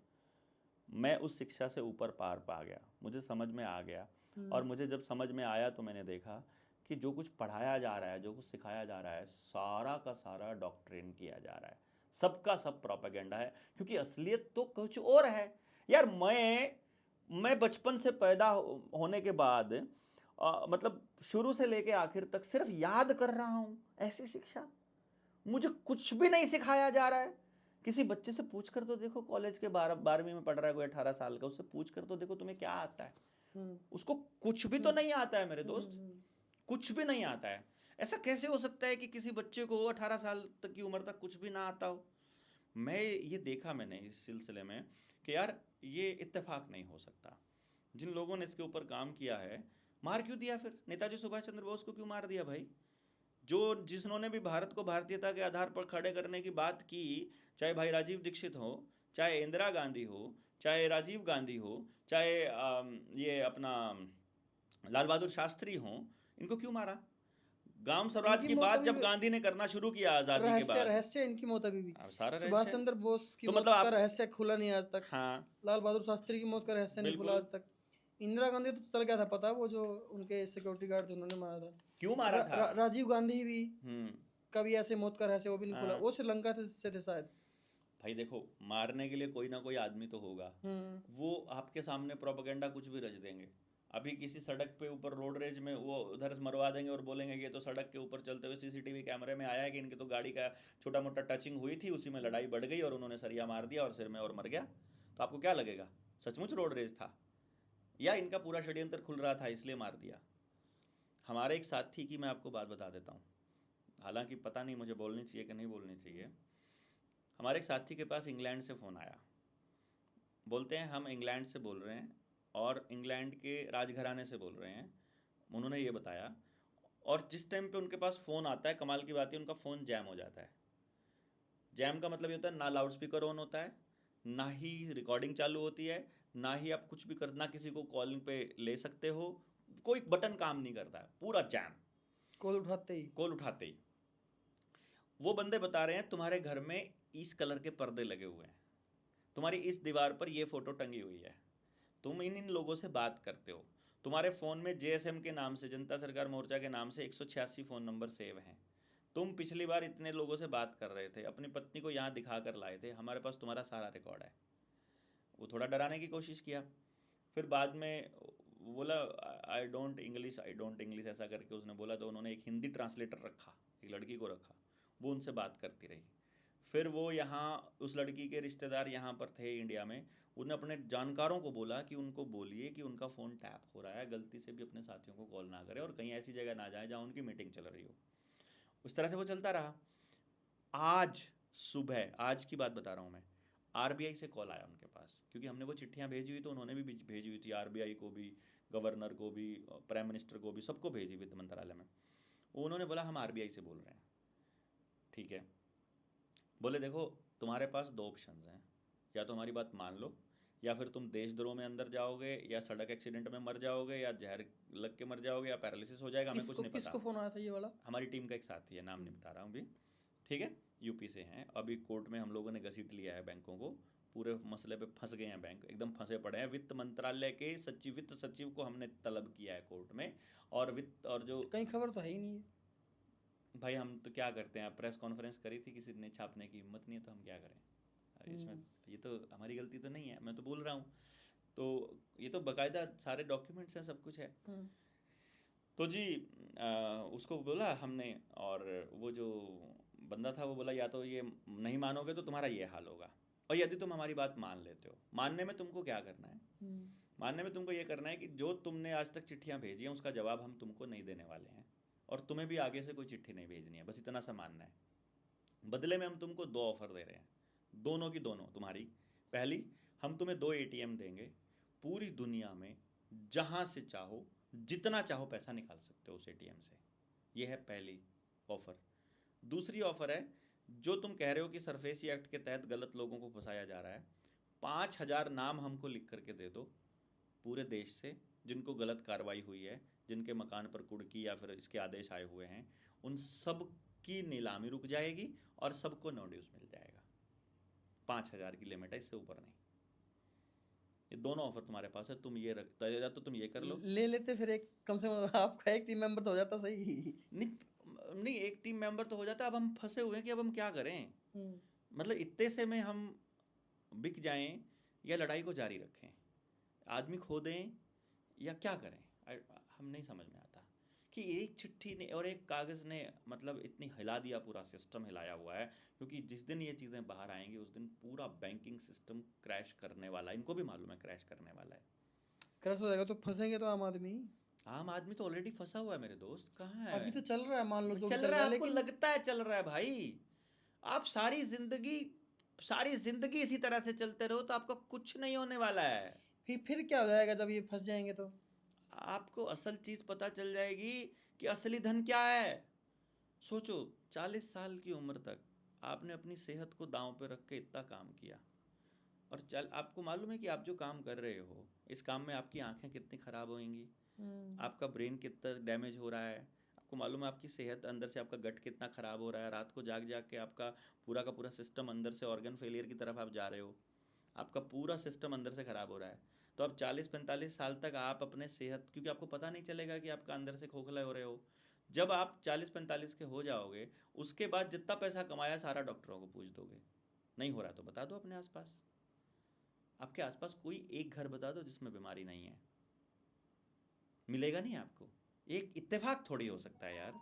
मैं उस शिक्षा से ऊपर पार पा गया, मुझे समझ में आ गया, और मुझे जब समझ में आया तो मैंने देखा कि जो कुछ पढ़ाया जा रहा है, जो कुछ सिखाया जा रहा है, सारा का सारा डॉक्ट्रिन किया जा रहा है, सबका सब प्रोपेगेंडा है, क्योंकि असलियत तो कुछ और है। यार मैं बचपन से पैदा होने के बाद मतलब शुरू से लेके आखिर तक सिर्फ याद कर रहा हूं, ऐसी शिक्षा मुझे कुछ भी नहीं सिखाया जा रहा है। किसी बच्चे से पूछ कर तो देखो, कॉलेज के 12वीं में पढ़ रहा है कोई 18 साल का, उससे पूछ कर तो देखो तुम्हें क्या आता है, उसको कुछ भी तो नहीं आता है मेरे दोस्त, कुछ भी नहीं आता है। ऐसा कैसे हो सकता है कि किसी बच्चे को 18 साल तक की उम्र तक कुछ भी ना आता हो? मैं ये देखा मैंने इस सिलसिले में कि यार ये इत्तेफाक नहीं हो सकता। जिन लोगों ने इसके ऊपर काम किया है, मार क्यों दिया फिर? नेताजी सुभाष चंद्र बोस को क्यों मार दिया भाई? जिन्होंने भी भारत को भारतीयता के आधार पर खड़े करने की बात की, चाहे भाई राजीव दीक्षित हो, चाहे इंदिरा गांधी हो, चाहे राजीव गांधी हो, चाहे ये अपना लाल बहादुर शास्त्री हो, इनको क्यों मारा? गांव स्वराज इनकी की मौत बात अभी जब भी गांधी ने करना शुरू किया आजादी के बाद, रहस्य इनकी मौत अभी भी। अब सारा सुभाष रहस्य है। चंद्र बोस की तो मौत मतलब का आप, रहस्य खुला नहीं आज तक। हाँ लाल बहादुर शास्त्री की मौत का रहस्य नहीं खुला बिल्कुल, आज तक। इंदिरा गांधी तो चल गया था पता, वो जो उनके सिक्योरिटी गार्ड थे उन्होंने मारा था। क्यों मारा था? राजीव गांधी भी हम्म कभी ऐसे मौत का रहस्य वो भी नहीं खुला। हाँ वो श्रीलंका से थे शायद। भाई देखो, मारने के लिए कोई ना कोई आदमी तो होगा, वो आपके सामने प्रोपेगेंडा कुछ भी रच देंगे। अभी किसी सड़क पे ऊपर रोड रेज में वो उधर मरवा देंगे और बोलेंगे कि ये तो सड़क के ऊपर चलते हुए सीसीटीवी कैमरे में आया है कि इनकी तो गाड़ी का छोटा मोटा टचिंग हुई थी, उसी में लड़ाई बढ़ गई और उन्होंने सरिया मार दिया और सिर में और मर गया। तो आपको क्या लगेगा, सचमुच रोड रेज था या इनका पूरा षड्यंत्र खुल रहा था इसलिए मार दिया? हमारे एक साथी की मैं आपको बात बता देता हूँ, हालांकि पता नहीं मुझे बोलनी चाहिए कि नहीं बोलनी चाहिए। हमारे एक साथी के पास इंग्लैंड से फ़ोन आया, बोलते हैं हम इंग्लैंड से बोल रहे हैं और इंग्लैंड के राजघराने से बोल रहे हैं। उन्होंने ये बताया, और जिस टाइम पे उनके पास फ़ोन आता है, कमाल की बात है, उनका फ़ोन जैम हो जाता है। जैम का मतलब ये होता है ना लाउड स्पीकर ऑन होता है, ना ही रिकॉर्डिंग चालू होती है, ना ही आप कुछ भी कर, ना किसी को कॉलिंग पे ले सकते हो, कोई बटन काम नहीं करता है, पूरा जैम। कॉल उठाते ही वो बंदे बता रहे हैं तुम्हारे घर में इस कलर के पर्दे लगे हुए हैं, तुम्हारी इस दीवार पर ये फ़ोटो टंगी हुई है, तुम इन लोगों से बात करते हो, तुम्हारे फ़ोन में जेएसएम के नाम से, जनता सरकार मोर्चा के नाम से 186 फ़ोन नंबर सेव हैं, तुम पिछली बार इतने लोगों से बात कर रहे थे, अपनी पत्नी को यहाँ दिखा कर लाए थे, हमारे पास तुम्हारा सारा रिकॉर्ड है। वो थोड़ा डराने की कोशिश किया, फिर बाद में बोला आई डोंट इंग्लिश ऐसा करके उसने बोला, तो उन्होंने एक हिंदी ट्रांसलेटर रखा, एक लड़की को रखा, वो उनसे बात करती रही। फिर वो यहाँ उस लड़की के रिश्तेदार यहाँ पर थे इंडिया में, उन्होंने अपने जानकारों को बोला कि उनको बोलिए कि उनका फ़ोन टैप हो रहा है, गलती से भी अपने साथियों को कॉल ना करें और कहीं ऐसी जगह ना जाए जहाँ उनकी मीटिंग चल रही हो। उस तरह से वो चलता रहा। आज सुबह, आज की बात बता रहा हूँ मैं, आरबीआई से कॉल आया उनके पास, क्योंकि हमने वो चिट्ठियाँ भेजी हुई तो उन्होंने भी भेजी हुई थी, आरबीआई को भी, गवर्नर को भी, प्राइम मिनिस्टर को भी, सबको भेजी वित्त मंत्रालय में। उन्होंने बोला हम आरबीआई से बोल रहे हैं। ठीक है, बोले देखो तुम्हारे पास दो ऑप्शंस हैं, या तो हमारी बात मान लो, या फिर तुम देशद्रोह में अंदर जाओगे, या सड़क एक्सीडेंट में मर जाओगे, या जहर लग के मर जाओगे, या पैरालिसिस हो जाएगा, हमें कुछ नहीं पता। किसको फोन आया था ये वाला? हमारी टीम का एक साथी है, नाम नहीं बता रहा हूँ अभी, ठीक है, यूपी से हैं। अभी कोर्ट में हम लोगों ने घसीट लिया है बैंकों को, पूरे मसले पे फंस गए हैं बैंक, एकदम फंसे पड़े हैं। वित्त मंत्रालय के वित्त सचिव को हमने तलब किया है कोर्ट में, और वित्त और जो कहीं खबर तो है ही नहीं है भाई, हम तो क्या करते हैं, प्रेस कॉन्फ्रेंस करी थी, किसी ने छापने की हिम्मत नहीं है, तो हम क्या करें इसमें? ये तो हमारी गलती तो नहीं है, मैं तो बोल रहा हूँ, तो ये तो बाकायदा सारे डॉक्यूमेंट्स हैं, सब कुछ है। तो जी उसको बोला हमने, और वो जो बंदा था वो बोला या तो ये नहीं मानोगे तो तुम्हारा ये हाल होगा, और यदि तुम हमारी बात मान लेते हो, मानने में तुमको क्या करना है, मानने में तुमको ये करना है कि जो तुमने आज तक चिट्ठियाँ भेजी हैं उसका जवाब हम तुमको नहीं देने वाले हैं, और तुम्हें भी आगे से कोई चिट्ठी नहीं भेजनी है, बस इतना सा मानना है। बदले में हम तुमको दो ऑफ़र दे रहे हैं, दोनों की दोनों तुम्हारी। पहली, हम तुम्हें 2 एटीएम देंगे, पूरी दुनिया में जहाँ से चाहो जितना चाहो पैसा निकाल सकते हो उस एटीएम से, ये है पहली ऑफ़र। दूसरी ऑफ़र है, जो तुम कह रहे हो कि सरफेसी एक्ट के तहत गलत लोगों को फंसाया जा रहा है, 5000 नाम हमको लिख करके दे दो पूरे देश से जिनको गलत कार्रवाई हुई है, जिनके मकान पर कुर्की या फिर इसके आदेश आए हुए हैं, उन सब की नीलामी रुक जाएगी और सबको नोटिस मिल जाएगा। 5,000 की लिमिट है, इससे ऊपर नहीं। ये दोनों ऑफर तुम्हारे पास है, तुम ये या तो तुम ये कर लो। ले लेते फिर एक, कम से कम आपका एक टीम मेंबर तो हो जाता सही। नहीं नहीं, एक टीम मेंबर तो हो जाता। अब हम फंसे हुए हैं कि अब हम क्या करें। मतलब इतने से में हम बिक जाएं या लड़ाई को जारी रखें, आदमी खो दें या क्या करें। हम नहीं समझ में आता कि एक चिट्ठी ने और एक कागज़ ने मतलब इतनी हिला दिया, पूरा सिस्टम हिलाया हुआ है। क्योंकि जिस दिन ये चीज़ें बाहर आएंगी उस दिन पूरा बैंकिंग सिस्टम क्रैश करने वाला है, इनको भी मालूम है क्रैश करने वाला है। क्रैश हो जाएगा तो फंसेंगे तो आम आदमी तो ऑलरेडी फंसा हुआ है मेरे दोस्त। कहाँ है अभी तो चल रहा है, मान लो जो चल रहा है, आपको लेकिन लगता है चल रहा है भाई। आप सारी जिंदगी इसी तरह से चलते रहो तो आपका कुछ नहीं होने वाला है। फिर क्या हो जाएगा जब ये फंस जाएंगे तो? आपको असल चीज पता चल जाएगी कि असली धन क्या है। सोचो 40 साल की उम्र तक आपने अपनी सेहत को दांव पे रख के इतना काम किया, और आपको मालूम है कि आप जो काम कर रहे हो इस काम में आपकी आंखें कितनी खराब होंगी, आपका ब्रेन कितना डैमेज हो रहा है, आपको मालूम है आपकी सेहत अंदर से, आपका गट कितना ख़राब हो रहा है, रात को जाग जाग के आपका पूरा का पूरा सिस्टम अंदर से ऑर्गन फेलियर की तरफ आप जा रहे हो, आपका पूरा सिस्टम अंदर से ख़राब हो रहा है। तो अब 40-45 साल तक आप अपने सेहत, क्योंकि आपको पता नहीं चलेगा कि आपका अंदर से खोखला हो रहे हो। जब आप 40-45 के हो जाओगे उसके बाद जितना पैसा कमाया सारा डॉक्टरों को पूछ दोगे। नहीं हो रहा तो बता दो अपने आसपास, आपके आसपास कोई एक घर बता दो जिसमें बीमारी नहीं है, मिलेगा नहीं आपको। एक इत्तेफाक थोड़ी हो सकता है यार,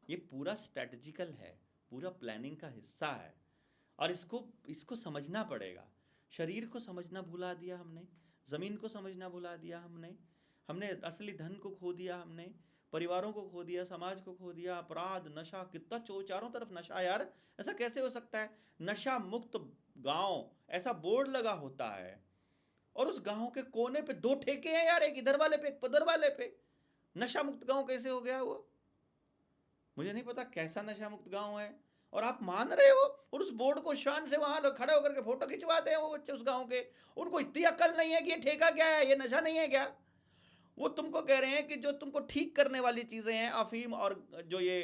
ये पूरा स्ट्रेटजिकल है, पूरा प्लानिंग का हिस्सा है, और इसको समझना पड़ेगा। शरीर को समझना भुला दिया हमने, ज़मीन को समझना भुला दिया हमने असली धन को खो दिया, हमने परिवारों को खो दिया, समाज को खो दिया। अपराध, नशा, कितना चारों तरफ नशा यार, ऐसा कैसे हो सकता है? नशा मुक्त गांव ऐसा बोर्ड लगा होता है और उस गांव के कोने पे 2 ठेके हैं यार, एक इधर वाले पे एक पदर वाले पे। नशा मुक्त गांव कैसे हो गया वो? मुझे नहीं पता कैसा नशा मुक्त गांव है, और आप मान रहे हो। और उस बोर्ड को शान से वहां लोग खड़े होकर के फोटो खिंचवाते हैं वो बच्चे उस गांव के। उनको इतनी अकल नहीं है कि ये ठेका क्या है, ये नशा नहीं है क्या? वो तुमको कह रहे हैं कि जो तुमको ठीक करने वाली चीजें हैं, अफीम और जो ये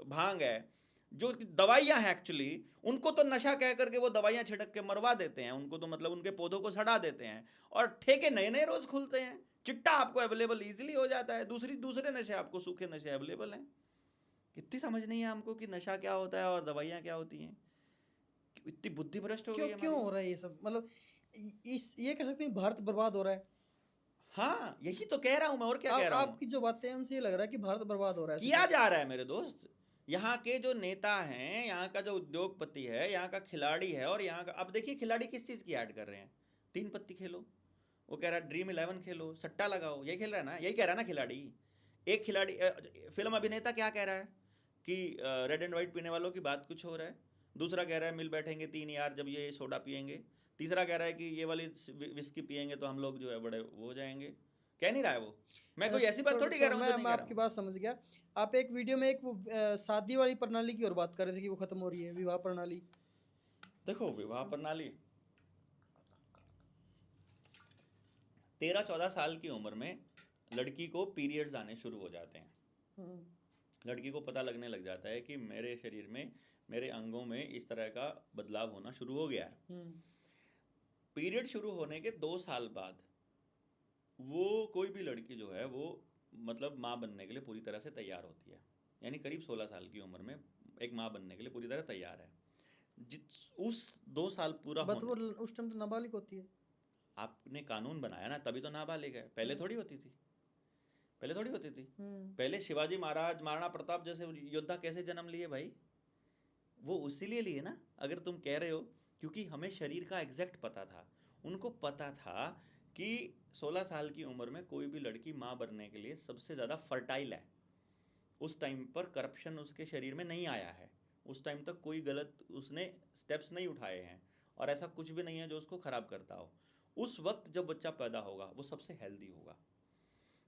भांग है, जो दवाइयां हैं एक्चुअली, उनको तो नशा कह करके वो दवाइयां छिड़क के मरवा देते हैं उनको, तो मतलब उनके पौधों को सड़ा देते हैं, और ठेके नए नए रोज खुलते हैं। चिट्टा आपको अवेलेबल इजीली हो जाता है, दूसरे नशे आपको, सूखे नशे अवेलेबल हैं। इतनी समझ नहीं है हमको कि नशा क्या होता है और दवाइयाँ क्या होती हैं। इतनी बुद्धि भ्रष्ट हो गई है क्यों हो रहा है ये सब? मतलब ये कह सकते हैं भारत बर्बाद हो रहा है। हाँ, यही तो कह रहा हूँ मैं, और क्या कह रहा हूँ। आपकी जो बातें हैं उनसे ये लग रहा है कि भारत बर्बाद हो रहा है, किया जा रहा है मेरे दोस्त। यहाँ के जो नेता हैं, यहाँ का जो उद्योगपति है, यहाँ का खिलाड़ी है, और यहाँ का, अब देखिए खिलाड़ी किस चीज़ की ऐड कर रहे हैं। 3 पत्ती खेलो, वो कह रहा है ड्रीम 11 खेलो, सट्टा लगाओ, यही खेल रहा है ना, यही कह रहा है ना खिलाड़ी। एक खिलाड़ी, फिल्म अभिनेता क्या कह रहा है कि रेड एंड वाइट पीने वालों की बात कुछ हो रहा है। दूसरा कह रहा है मिल बैठेंगे 3 यार जब ये सोडा पियेंगे। तीसरा कह रहा है कि ये वाली विस्की पियेंगे तो हम लोग जो है बड़े वो हो जाएंगे। कह नहीं रहा है वो, मैं कोई ऐसी बात थोड़ी कह रहा हूँ। मैं आपकी बात समझ गया। आप एक वीडियो में एक वो शादी वाली प्रणाली की और बात कर रहे थे कि वो खत्म हो रही है, विवाह प्रणाली। देखो विवाह प्रणाली 13-14 साल की उम्र में लड़की को पीरियड्स आने शुरू हो जाते हैं। लड़की को पता लगने लग जाता है कि मेरे शरीर में, मेरे अंगों में इस तरह का बदलाव होना शुरू हो गया है। पीरियड शुरू होने के 2 साल बाद वो कोई भी लड़की जो है वो मतलब माँ बनने के लिए पूरी तरह से तैयार होती है। यानी करीब 16 साल की उम्र में एक माँ बनने के लिए पूरी तरह तैयार है। उस 2 साल पूरा होने, उस टाइम तो नाबालिग होती है। आपने कानून बनाया ना, तभी तो नाबालिग है। पहले थोड़ी होती थी, पहले शिवाजी महाराज, महाराणा प्रताप जैसे योद्धा कैसे जन्म लिए भाई? वो उसीलिए लिए ना, अगर तुम कह रहे हो, क्योंकि हमें शरीर का एग्जैक्ट पता था। उनको पता था कि 16 साल की उम्र में कोई भी लड़की माँ बनने के लिए सबसे ज़्यादा फर्टाइल है। उस टाइम पर करप्शन उसके शरीर में नहीं आया है, उस टाइम तक कोई गलत उसने स्टेप्स नहीं उठाए हैं, और ऐसा कुछ भी नहीं है जो उसको ख़राब करता हो। उस वक्त जब बच्चा पैदा होगा वो सबसे हेल्दी होगा।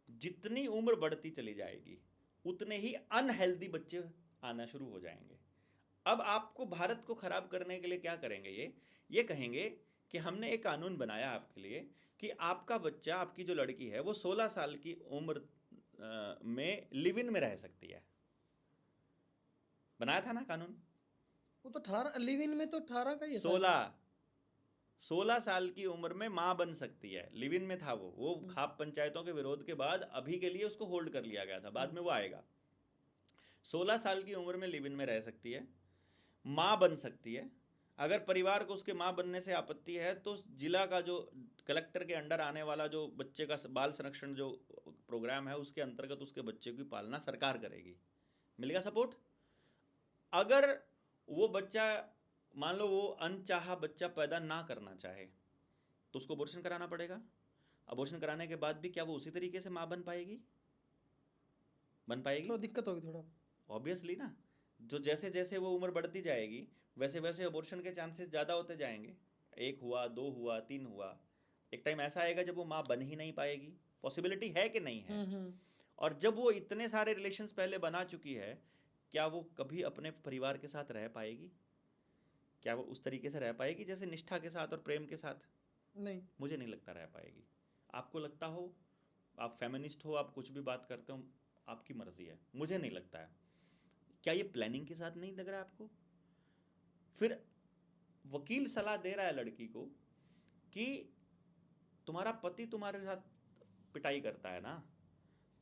जितनी उम्र बढ़ती चली जाएगी उतने ही अनहेल्दी बच्चे आना शुरू हो जाएंगे। अब आपको भारत को ख़राब करने के लिए क्या करेंगे? ये कहेंगे कि हमने एक कानून बनाया आपके लिए कि आपका बच्चा, आपकी जो लड़की है वो 16 साल की उम्र में लिव इन में रह सकती है। बनाया था ना कानून। वो तो 18 लिव इन में तो 18 का ही है शायद। 16 साल की उम्र में मां बन सकती है, लिव इन में था वो खाप पंचायतों के विरोध के बाद अभी के लिए उसको होल्ड कर लिया गया था, बाद में वो आएगा। 16 साल की उम्र में लिव इन में रह सकती है, मां बन सकती है। अगर परिवार को उसके मां बनने से आपत्ति है तो जिला का जो कलेक्टर के अंडर आने वाला जो बच्चे का बाल संरक्षण जो प्रोग्राम है उसके अंतर्गत उसके बच्चे की पालना सरकार करेगी, मिलेगा सपोर्ट। अगर वो बच्चा मान लो वो अनचाहा बच्चा पैदा ना करना चाहे तो उसको अबॉर्शन कराना पड़ेगा। अबॉर्शन कराने के बाद भी क्या वो उसी तरीके से मां बन पाएगी? बन पाएगी? थोड़ा दिक्कत होगी थोड़ा, ऑब्वियसली ना। जो जैसे जैसे वो उम्र बढ़ती जाएगी वैसे वैसे अबॉर्शन के चांसेस ज़्यादा होते जाएंगे। 1 हुआ, 2 हुआ, 3 हुआ, एक टाइम ऐसा आएगा जब वो माँ बन ही नहीं पाएगी। पॉसिबिलिटी है कि नहीं है? और जब वो इतने सारे रिलेशंस पहले बना चुकी है, क्या वो कभी अपने परिवार के साथ रह पाएगी? क्या वो उस तरीके से रह पाएगी जैसे निष्ठा के साथ और प्रेम के साथ? नहीं, मुझे नहीं लगता रह पाएगी। आपको लगता हो, आप फेमिनिस्ट हो, आप कुछ भी बात करते हो, आपकी मर्जी है, मुझे नहीं लगता है। क्या ये प्लानिंग के साथ नहीं लग रहा है आपको? फिर वकील सलाह दे रहा है लड़की को कि तुम्हारा पति तुम्हारे साथ पिटाई करता है ना,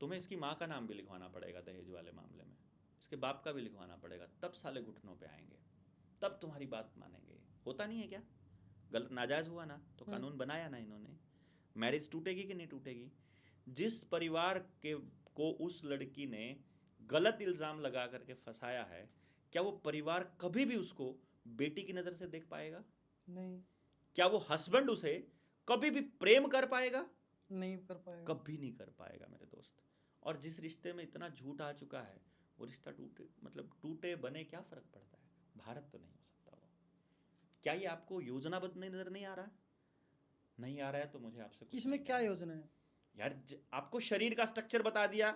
तुम्हें इसकी माँ का नाम भी लिखवाना पड़ेगा दहेज वाले मामले में, इसके बाप का भी लिखवाना पड़ेगा, तब साले घुटनों पे आएंगे, तब तुम्हारी बात मानेंगे। होता नहीं है क्या? गलत नाजायज हुआ ना तो कानून बनाया ना इन्होंने। मैरिज टूटेगी कि नहीं टूटेगी? जिस परिवार के को उस लड़की ने गलत इल्ज़ाम लगा करके फंसाया है, क्या वो परिवार कभी भी उसको बेटी की नज़र से देख पाएगा? नहीं। क्या वो हस्बैंड उसे कभी भी प्रेम कर पाएगा? नहीं कर पाएगा, कभी नहीं कर पाएगा मेरे दोस्त। और जिस रिश्ते में इतना झूठ आ चुका है वो रिश्ता टूटे बने क्या फ़र्क पड़ता है? भारत तो नहीं हो सकता वो। क्या ये आपको योजनाबद्ध नज़र नहीं आ रहा? नहीं आ रहा है तो मुझे आपसे इसमें क्या योजना है यार? आपको शरीर का स्ट्रक्चर बता दिया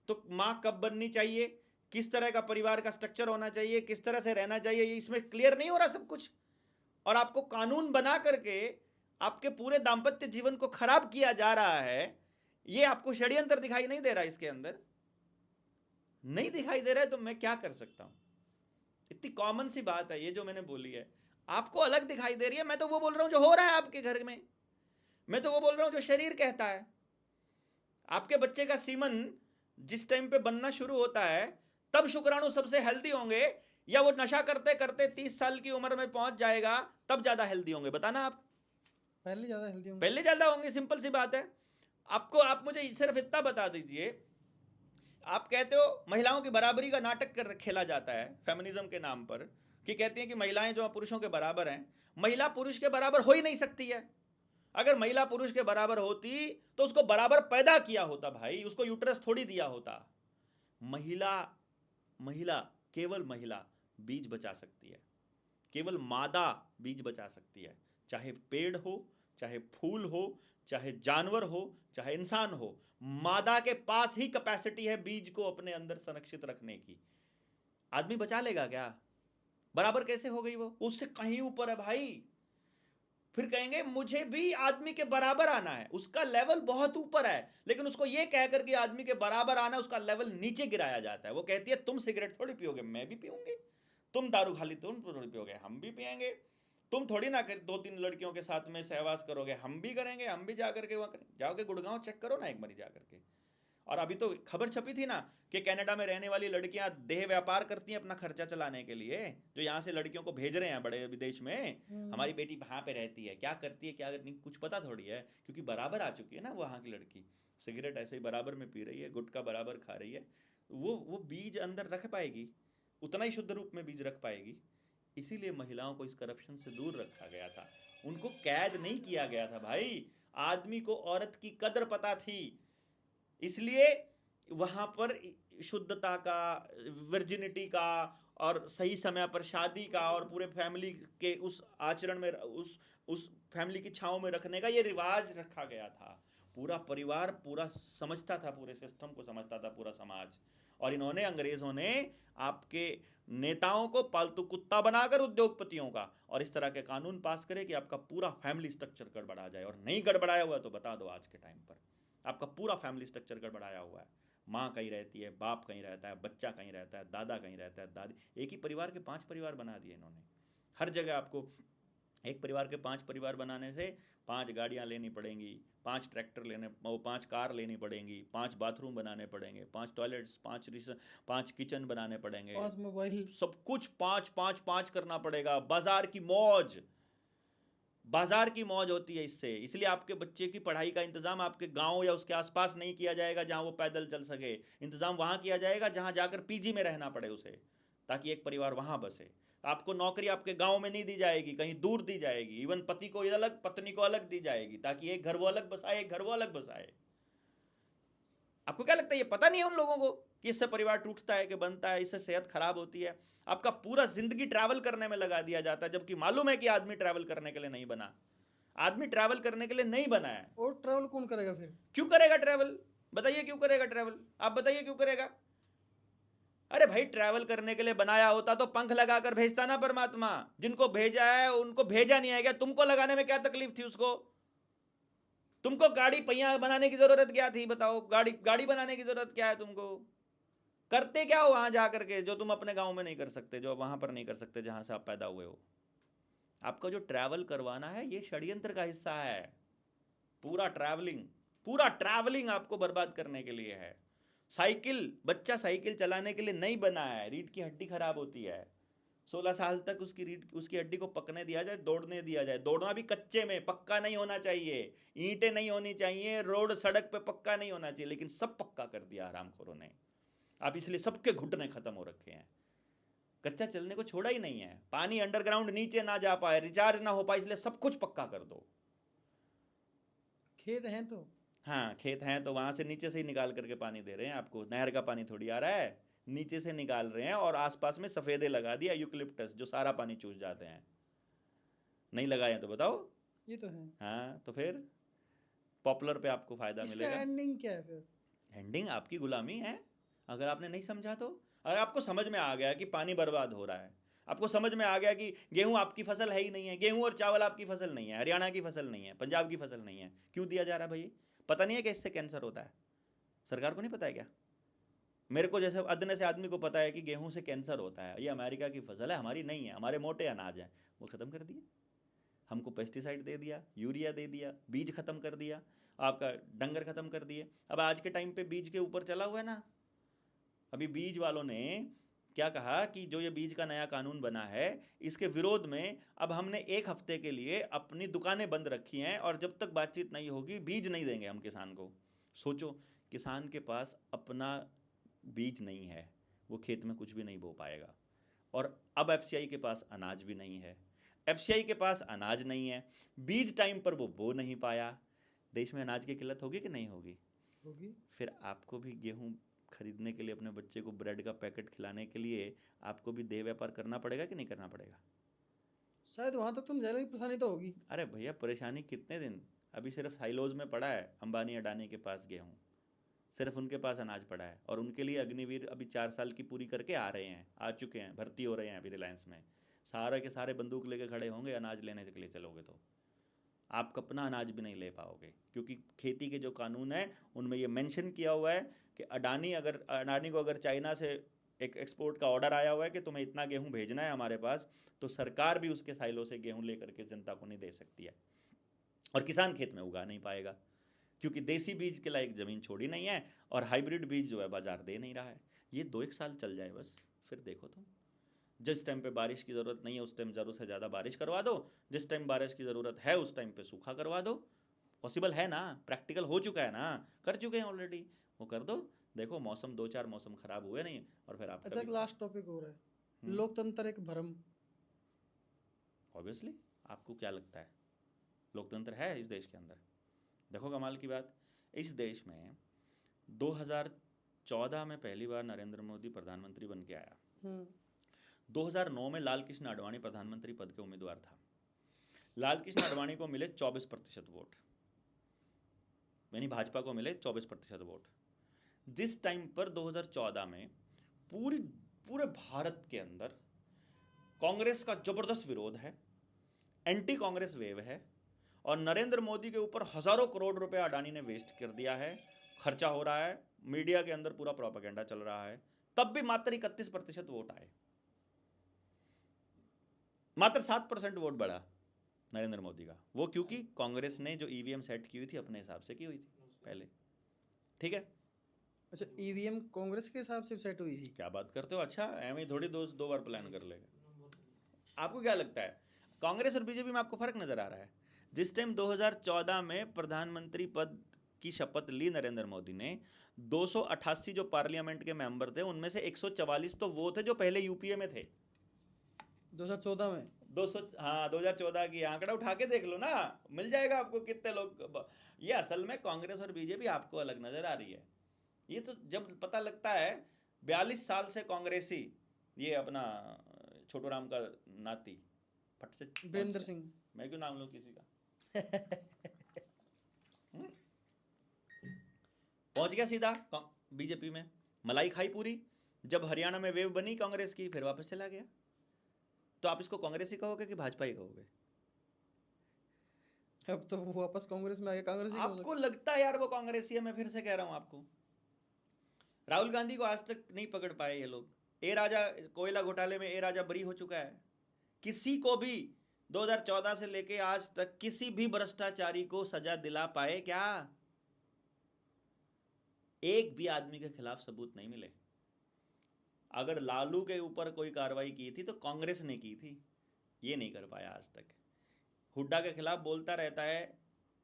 तो माँ कब बननी चाहिए, किस तरह का परिवार का स्ट्रक्चर होना चाहिए, किस तरह से रहना चाहिए, ये इसमें क्लियर नहीं हो रहा सब कुछ। और आपको कानून बना करके आपके पूरे दाम्पत्य जीवन को खराब किया जा रहा है। ये आपको षड्यंत्र दिखाई नहीं दे रहा? इसके अंदर नहीं दिखाई दे रहा है तो मैं क्या कर सकता हूं? इतनी कॉमन सी बात है ये जो मैंने बोली है, आपको अलग दिखाई दे रही है। मैं तो वो बोल रहा हूं जो हो रहा है आपके घर में, मैं तो वो बोल रहा हूं जो शरीर कहता है। आपके बच्चे का सीमन जिस टाइम पे बनना शुरू होता है तब शुक्राणु सबसे हेल्दी होंगे, या वो नशा करते करते 30 साल की उम्र में पहुंच जाएगा तब ज्यादा हेल्दी होंगे? बताना आप। पहले ज्यादा हेल्दी होंगे। पहले ज्यादा होंगे, सिंपल सी बात है। आपको आप मुझे सिर्फ इतना बता दीजिए, आप कहते हो महिलाओं की बराबरी का नाटक खेला जाता है फेमिनिज्म के नाम पर, कि कहती हैं कि महिलाएं जो पुरुषों के बराबर हैं। महिला पुरुष के बराबर हो ही नहीं सकती है। अगर महिला पुरुष के बराबर होती तो उसको बराबर पैदा किया होता भाई, उसको यूट्रस थोड़ी दिया होता। महिला केवल महिला बीज बचा सकती है, केवल मादा बीज बचा सकती है। चाहे पेड़ हो, चाहे फूल हो, चाहे जानवर हो, चाहे इंसान हो, मादा के पास ही कैपेसिटी है बीज को अपने अंदर संरक्षित रखने की। आदमी बचा लेगा क्या? बराबर कैसे हो गई वो? उससे कहीं ऊपर है भाई। फिर कहेंगे मुझे भी आदमी के बराबर आना है, उसका लेवल बहुत ऊपर है, लेकिन उसको ये कहकर के आदमी के बराबर आना, उसका लेवल नीचे गिराया जाता है। वो कहती है तुम सिगरेट थोड़ी पियोगे, मैं भी पीऊंगी। तुम दारू खाली तुम थोड़ी पियोगे, हम भी पियेंगे। तुम थोड़ी ना कर 2-3 लड़कियों के साथ में सहवास करोगे, हम भी करेंगे, हम भी जाकर के वहाँ करेंगे। जाओगे गुड़गांव चेक करो ना एक बारी जाकर के। और अभी तो खबर छपी थी ना कि कनाडा में रहने वाली लड़कियां देह व्यापार करती हैं अपना खर्चा चलाने के लिए, जो यहाँ से लड़कियों को भेज रहे हैं बड़े विदेश में। हमारी बेटी वहाँ पे रहती है, क्या करती है क्या नहीं कुछ पता थोड़ी है, क्योंकि बराबर आ चुकी है ना वहाँ की लड़की। सिगरेट ऐसे ही बराबर में पी रही है, गुटखा बराबर खा रही है, वो बीज अंदर रख पाएगी, उतना ही शुद्ध रूप में बीज रख पाएगी। इसीलिए महिलाओं को इस करप्शन से दूर रखा गया था, उनको कैद नहीं किया गया था भाई। आदमी को औरत की कदर पता थी, इसलिए वहां पर शुद्धता का, वर्जिनिटी का, और सही समय पर शादी का, और पूरे फैमिली के उस आचरण में उस फैमिली की छांव में रखने का ये रिवाज रखा गया था। पूरा परिवार पूरा समझता था, पूरे सिस्टम को समझता था पूरा समाज। और इन्होंने, अंग्रेजों ने आपके नेताओं को पालतू कुत्ता बनाकर उद्योगपतियों का, और इस तरह के कानून पास करे कि आपका पूरा फैमिली स्ट्रक्चर गड़बड़ा जाए। और नहीं गड़बड़ाया हुआ तो बता दो, आज के टाइम पर आपका पूरा फैमिली स्ट्रक्चर गड़बड़ाया हुआ है। माँ कहीं रहती है, बाप कहीं रहता है, बच्चा कहीं रहता है, दादा कहीं रहता है, दादी, एक ही परिवार के 5 परिवार बना दिए इन्होंने। हर जगह आपको एक परिवार के 5 परिवार बनाने से 5 गाड़ियाँ लेनी पड़ेंगी, 5 ट्रैक्टर लेने, 5 कार लेनी पड़ेंगी, 5 बाथरूम बनाने पड़ेंगे, 5 टॉयलेट्स, 5 किचन बनाने पड़ेंगे, 5 मोबाइल। सब कुछ 5 करना पड़ेगा। बाजार की मौज, बाजार की मौज होती है इससे। इसलिए आपके बच्चे की पढ़ाई का इंतजाम आपके गांव या उसके आसपास नहीं किया जाएगा जहां वो पैदल चल सके। इंतजाम वहां किया जाएगा जहां जाकर पीजी में रहना पड़े उसे, ताकि एक परिवार वहां बसे। आपको नौकरी आपके गांव में नहीं दी जाएगी, कहीं दूर दी जाएगी। इवन पति को अलग, पत्नी को अलग दी जाएगी, ताकि एक घर वो अलग बसाए, एक घर वो अलग बसाए। आपको क्या लगता है, ये पता नहीं है उन लोगों को कि इससे परिवार टूटता है कि बनता है, इससे सेहत खराब होती है। आपका पूरा जिंदगी ट्रैवल करने में लगा दिया जाता है, जबकि मालूम है कि आदमी ट्रैवल करने के लिए नहीं बना। आदमी ट्रैवल करने के लिए नहीं बना है। और ट्रैवल कौन करेगा फिर? क्यों करेगा ट्रैवल? बताइए क्यों करेगा ट्रैवल? आप बताइए क्यों करेगा? अरे भाई, ट्रैवल करने के लिए बनाया होता तो पंख लगाकर भेजता ना परमात्मा। जिनको भेजा है उनको भेजा नहीं है क्या? तुमको लगाने में क्या तकलीफ थी उसको? तुमको गाड़ी पहिया बनाने की जरूरत क्या थी? बताओ, गाड़ी बनाने की जरूरत क्या है तुमको? करते क्या हो वहां जाकर के, जो तुम अपने गांव में नहीं कर सकते, जो वहां पर नहीं कर सकते जहां से आप पैदा हुए हो? आपका जो ट्रैवल करवाना है ये षड्यंत्र का हिस्सा है। पूरा ट्रैवलिंग आपको बर्बाद करने के लिए है। बच्चा साइकिल चलाने के लिए नहीं बना है। रीढ़ की हड्डी खराब होती है। 16 साल तक उसकी हड्डी को पकने दिया जाए, दौड़ने दिया जाए। दौड़ना भी कच्चे में, पक्का नहीं होना चाहिए, ईंटें नहीं होनी चाहिए, रोड सड़क पे पक्का नहीं होना चाहिए, लेकिन सब पक्का कर दिया हरामखोरों ने। आप इसलिए सबके घुटने खत्म हो रखे हैं। कच्चा चलने को छोड़ा ही नहीं है। पानी अंडरग्राउंड नीचे ना जा पाए, रिचार्ज ना हो पाए, इसलिए सब कुछ पक्का कर दो। खेत हैं तो, हाँ, खेत हैं तो वहां से नीचे से ही निकाल करके पानी दे रहे हैं आपको। नहर का पानी थोड़ी आ रहा है, नीचे से निकाल रहे हैं। और आसपास में सफेदे लगा दिया, यूकलिप्टस, जो सारा पानी चूस जाते हैं। नहीं लगाए तो बताओ। ये तो है। हाँ, तो फिर पॉपुलर पे आपको फायदा इसका मिलेगा। एंडिंग क्या है फिर? एंडिंग आपकी गुलामी है। अगर आपने नहीं समझा तो, अगर आपको समझ में आ गया कि पानी बर्बाद हो रहा है, आपको समझ में आ गया कि गेहूं आपकी फसल है ही नहीं है, गेहूं और चावल आपकी फसल नहीं है, हरियाणा की फसल नहीं है, पंजाब की फसल नहीं है, क्यों दिया जा रहा है भाई? पता नहीं है कि इससे कैंसर होता है? सरकार को नहीं पता है क्या? मेरे को जैसे अदने से आदमी को पता है कि गेहूं से कैंसर होता है। ये अमेरिका की फसल है, हमारी नहीं है, हमारे मोटे अनाज हैं। वो ख़त्म कर दिए, हमको पेस्टिसाइड दे दिया, यूरिया दे दिया, बीज ख़त्म कर दिया, आपका डंगर ख़त्म कर दिए। अब आज के टाइम पे बीज के ऊपर चला हुआ है ना। अभी बीज वालों ने क्या कहा कि जो ये बीज का नया कानून बना है, इसके विरोध में अब हमने 1 हफ्ते के लिए अपनी दुकानें बंद रखी हैं, और जब तक बातचीत नहीं होगी बीज नहीं देंगे हम किसान को। सोचो, किसान के पास अपना बीज नहीं है, वो खेत में कुछ भी नहीं बो पाएगा। और अब एफसीआई के पास अनाज भी नहीं है, एफसीआई के पास अनाज नहीं है, बीज टाइम पर वो बो नहीं पाया। देश में अनाज की किल्लत होगी कि नहीं होगी? होगी। फिर आपको भी गेहूं खरीदने के लिए, अपने बच्चे को ब्रेड का पैकेट खिलाने के लिए आपको भी देह व्यापार करना पड़ेगा कि नहीं करना पड़ेगा? शायद वहां तक तुम जाने की परेशानी तो होगी। अरे भैया, परेशानी कितने दिन? अभी सिर्फ साइलोज में पड़ा है अंबानी अडानी के पास गेहूं, सिर्फ उनके पास अनाज पड़ा है। और उनके लिए अग्निवीर अभी 4 साल की पूरी करके आ रहे हैं, आ चुके हैं, भर्ती हो रहे हैं अभी रिलायंस में। सारे के सारे बंदूक लेके खड़े होंगे अनाज लेने के लिए चलोगे तो। आप अपना अनाज भी नहीं ले पाओगे, क्योंकि खेती के जो कानून है उनमें ये मेंशन किया हुआ है कि अडानी को अगर चाइना से एक एक्सपोर्ट का ऑर्डर आया हुआ है कि तुम्हें इतना गेहूं भेजना है हमारे पास, तो सरकार भी उसके साइलों से गेहूं लेकर के जनता को नहीं दे सकती है। और किसान खेत में उगा नहीं पाएगा, क्योंकि देसी बीज के लायक ज़मीन छोड़ी नहीं है, और हाइब्रिड बीज जो है बाजार दे नहीं रहा है। ये 2-1 साल चल जाए बस, फिर देखो तुम। जिस टाइम पे बारिश की ज़रूरत नहीं है उस टाइम ज़रूरत से ज़्यादा बारिश करवा दो, जिस टाइम बारिश की ज़रूरत है उस टाइम पे सूखा करवा दो। पॉसिबल है ना, प्रैक्टिकल हो चुका है ना, कर चुके हैं ऑलरेडी, वो कर दो। देखो, मौसम 2-4 मौसम खराब हुए नहीं, और फिर आप अच्छा, एक लास्ट टॉपिक हो रहा है, लोकतंत्र एक भ्रम। ऑब्वियसली, आपको क्या लगता है लोकतंत्र है इस देश के अंदर? देखो कमाल की बात, इस देश में 2014 में पहली बार नरेंद्र मोदी प्रधानमंत्री बन के आया। 2009 में लाल कृष्ण आडवाणी प्रधानमंत्री पद के उम्मीदवार था। लाल कृष्ण आडवाणी को मिले 24% वोट, यानी भाजपा को मिले 24% वोट। जिस टाइम पर 2014 में पूरे भारत के अंदर कांग्रेस का जबरदस्त विरोध है, एंटी कांग्रेस वेव है, और नरेंद्र मोदी के ऊपर हजारों करोड़ रुपए अडानी ने वेस्ट कर दिया है, खर्चा हो रहा है, मीडिया के अंदर पूरा प्रोपेगेंडा चल रहा है, तब भी मात्र 31% वोट आए, मात्र 7% वोट बढ़ा नरेंद्र मोदी का। वो क्योंकि कांग्रेस ने जो ईवीएम सेट की हुई थी अपने हिसाब से की हुई थी पहले, ठीक है। अच्छा, ईवीएम कांग्रेस के हिसाब से सेट हुई थी? क्या बात करते हो, अच्छा एम ही थोड़ी दो बार प्लान कर लेगा। आपको क्या लगता है कांग्रेस और बीजेपी में आपको फर्क नजर आ रहा है? जिस टाइम 2014 में प्रधानमंत्री पद की शपथ ली नरेंद्र मोदी ने, 288 जो पार्लियामेंट के मेंबर थे उनमें से 144 तो वो थे जो पहले यूपीए में थे 2014 में। 200, हाँ 2014 की आंकड़ा उठा के देख लो ना, मिल जाएगा आपको कितने लोग। ये असल में कांग्रेस और बीजेपी आपको अलग नजर आ रही है। ये तो जब पता लगता है 42 साल से कांग्रेसी, ये अपना छोटू राम का नाती फट से वीरेंद्र सिंह, मैं क्यों नाम लूं किसी का, पहुंच गया सीधा बीजेपी में, मलाई खाई पूरी। जब हरियाणा में वेव बनी कांग्रेस की, फिर वापस चला गया। तो आप इसको कांग्रेसी कहोगे कि भाजपा ही कहोगे? अब तो वो वापस कांग्रेस में आ गया, कांग्रेस ही आपको लगता है यार वो कांग्रेसी है? मैं फिर से कह रहा हूं आपको, राहुल गांधी को आज तक नहीं पकड़ पाए ये लोग। ए राजा कोयला घोटाले में ए राजा बरी हो चुका है। किसी को भी 2014 से लेके आज तक किसी भी भ्रष्टाचारी को सजा दिला पाए क्या? एक भी आदमी के खिलाफ सबूत नहीं मिले। अगर लालू के ऊपर कोई कार्रवाई की थी तो कांग्रेस ने की थी, ये नहीं कर पाया आज तक। हुड्डा के खिलाफ बोलता रहता है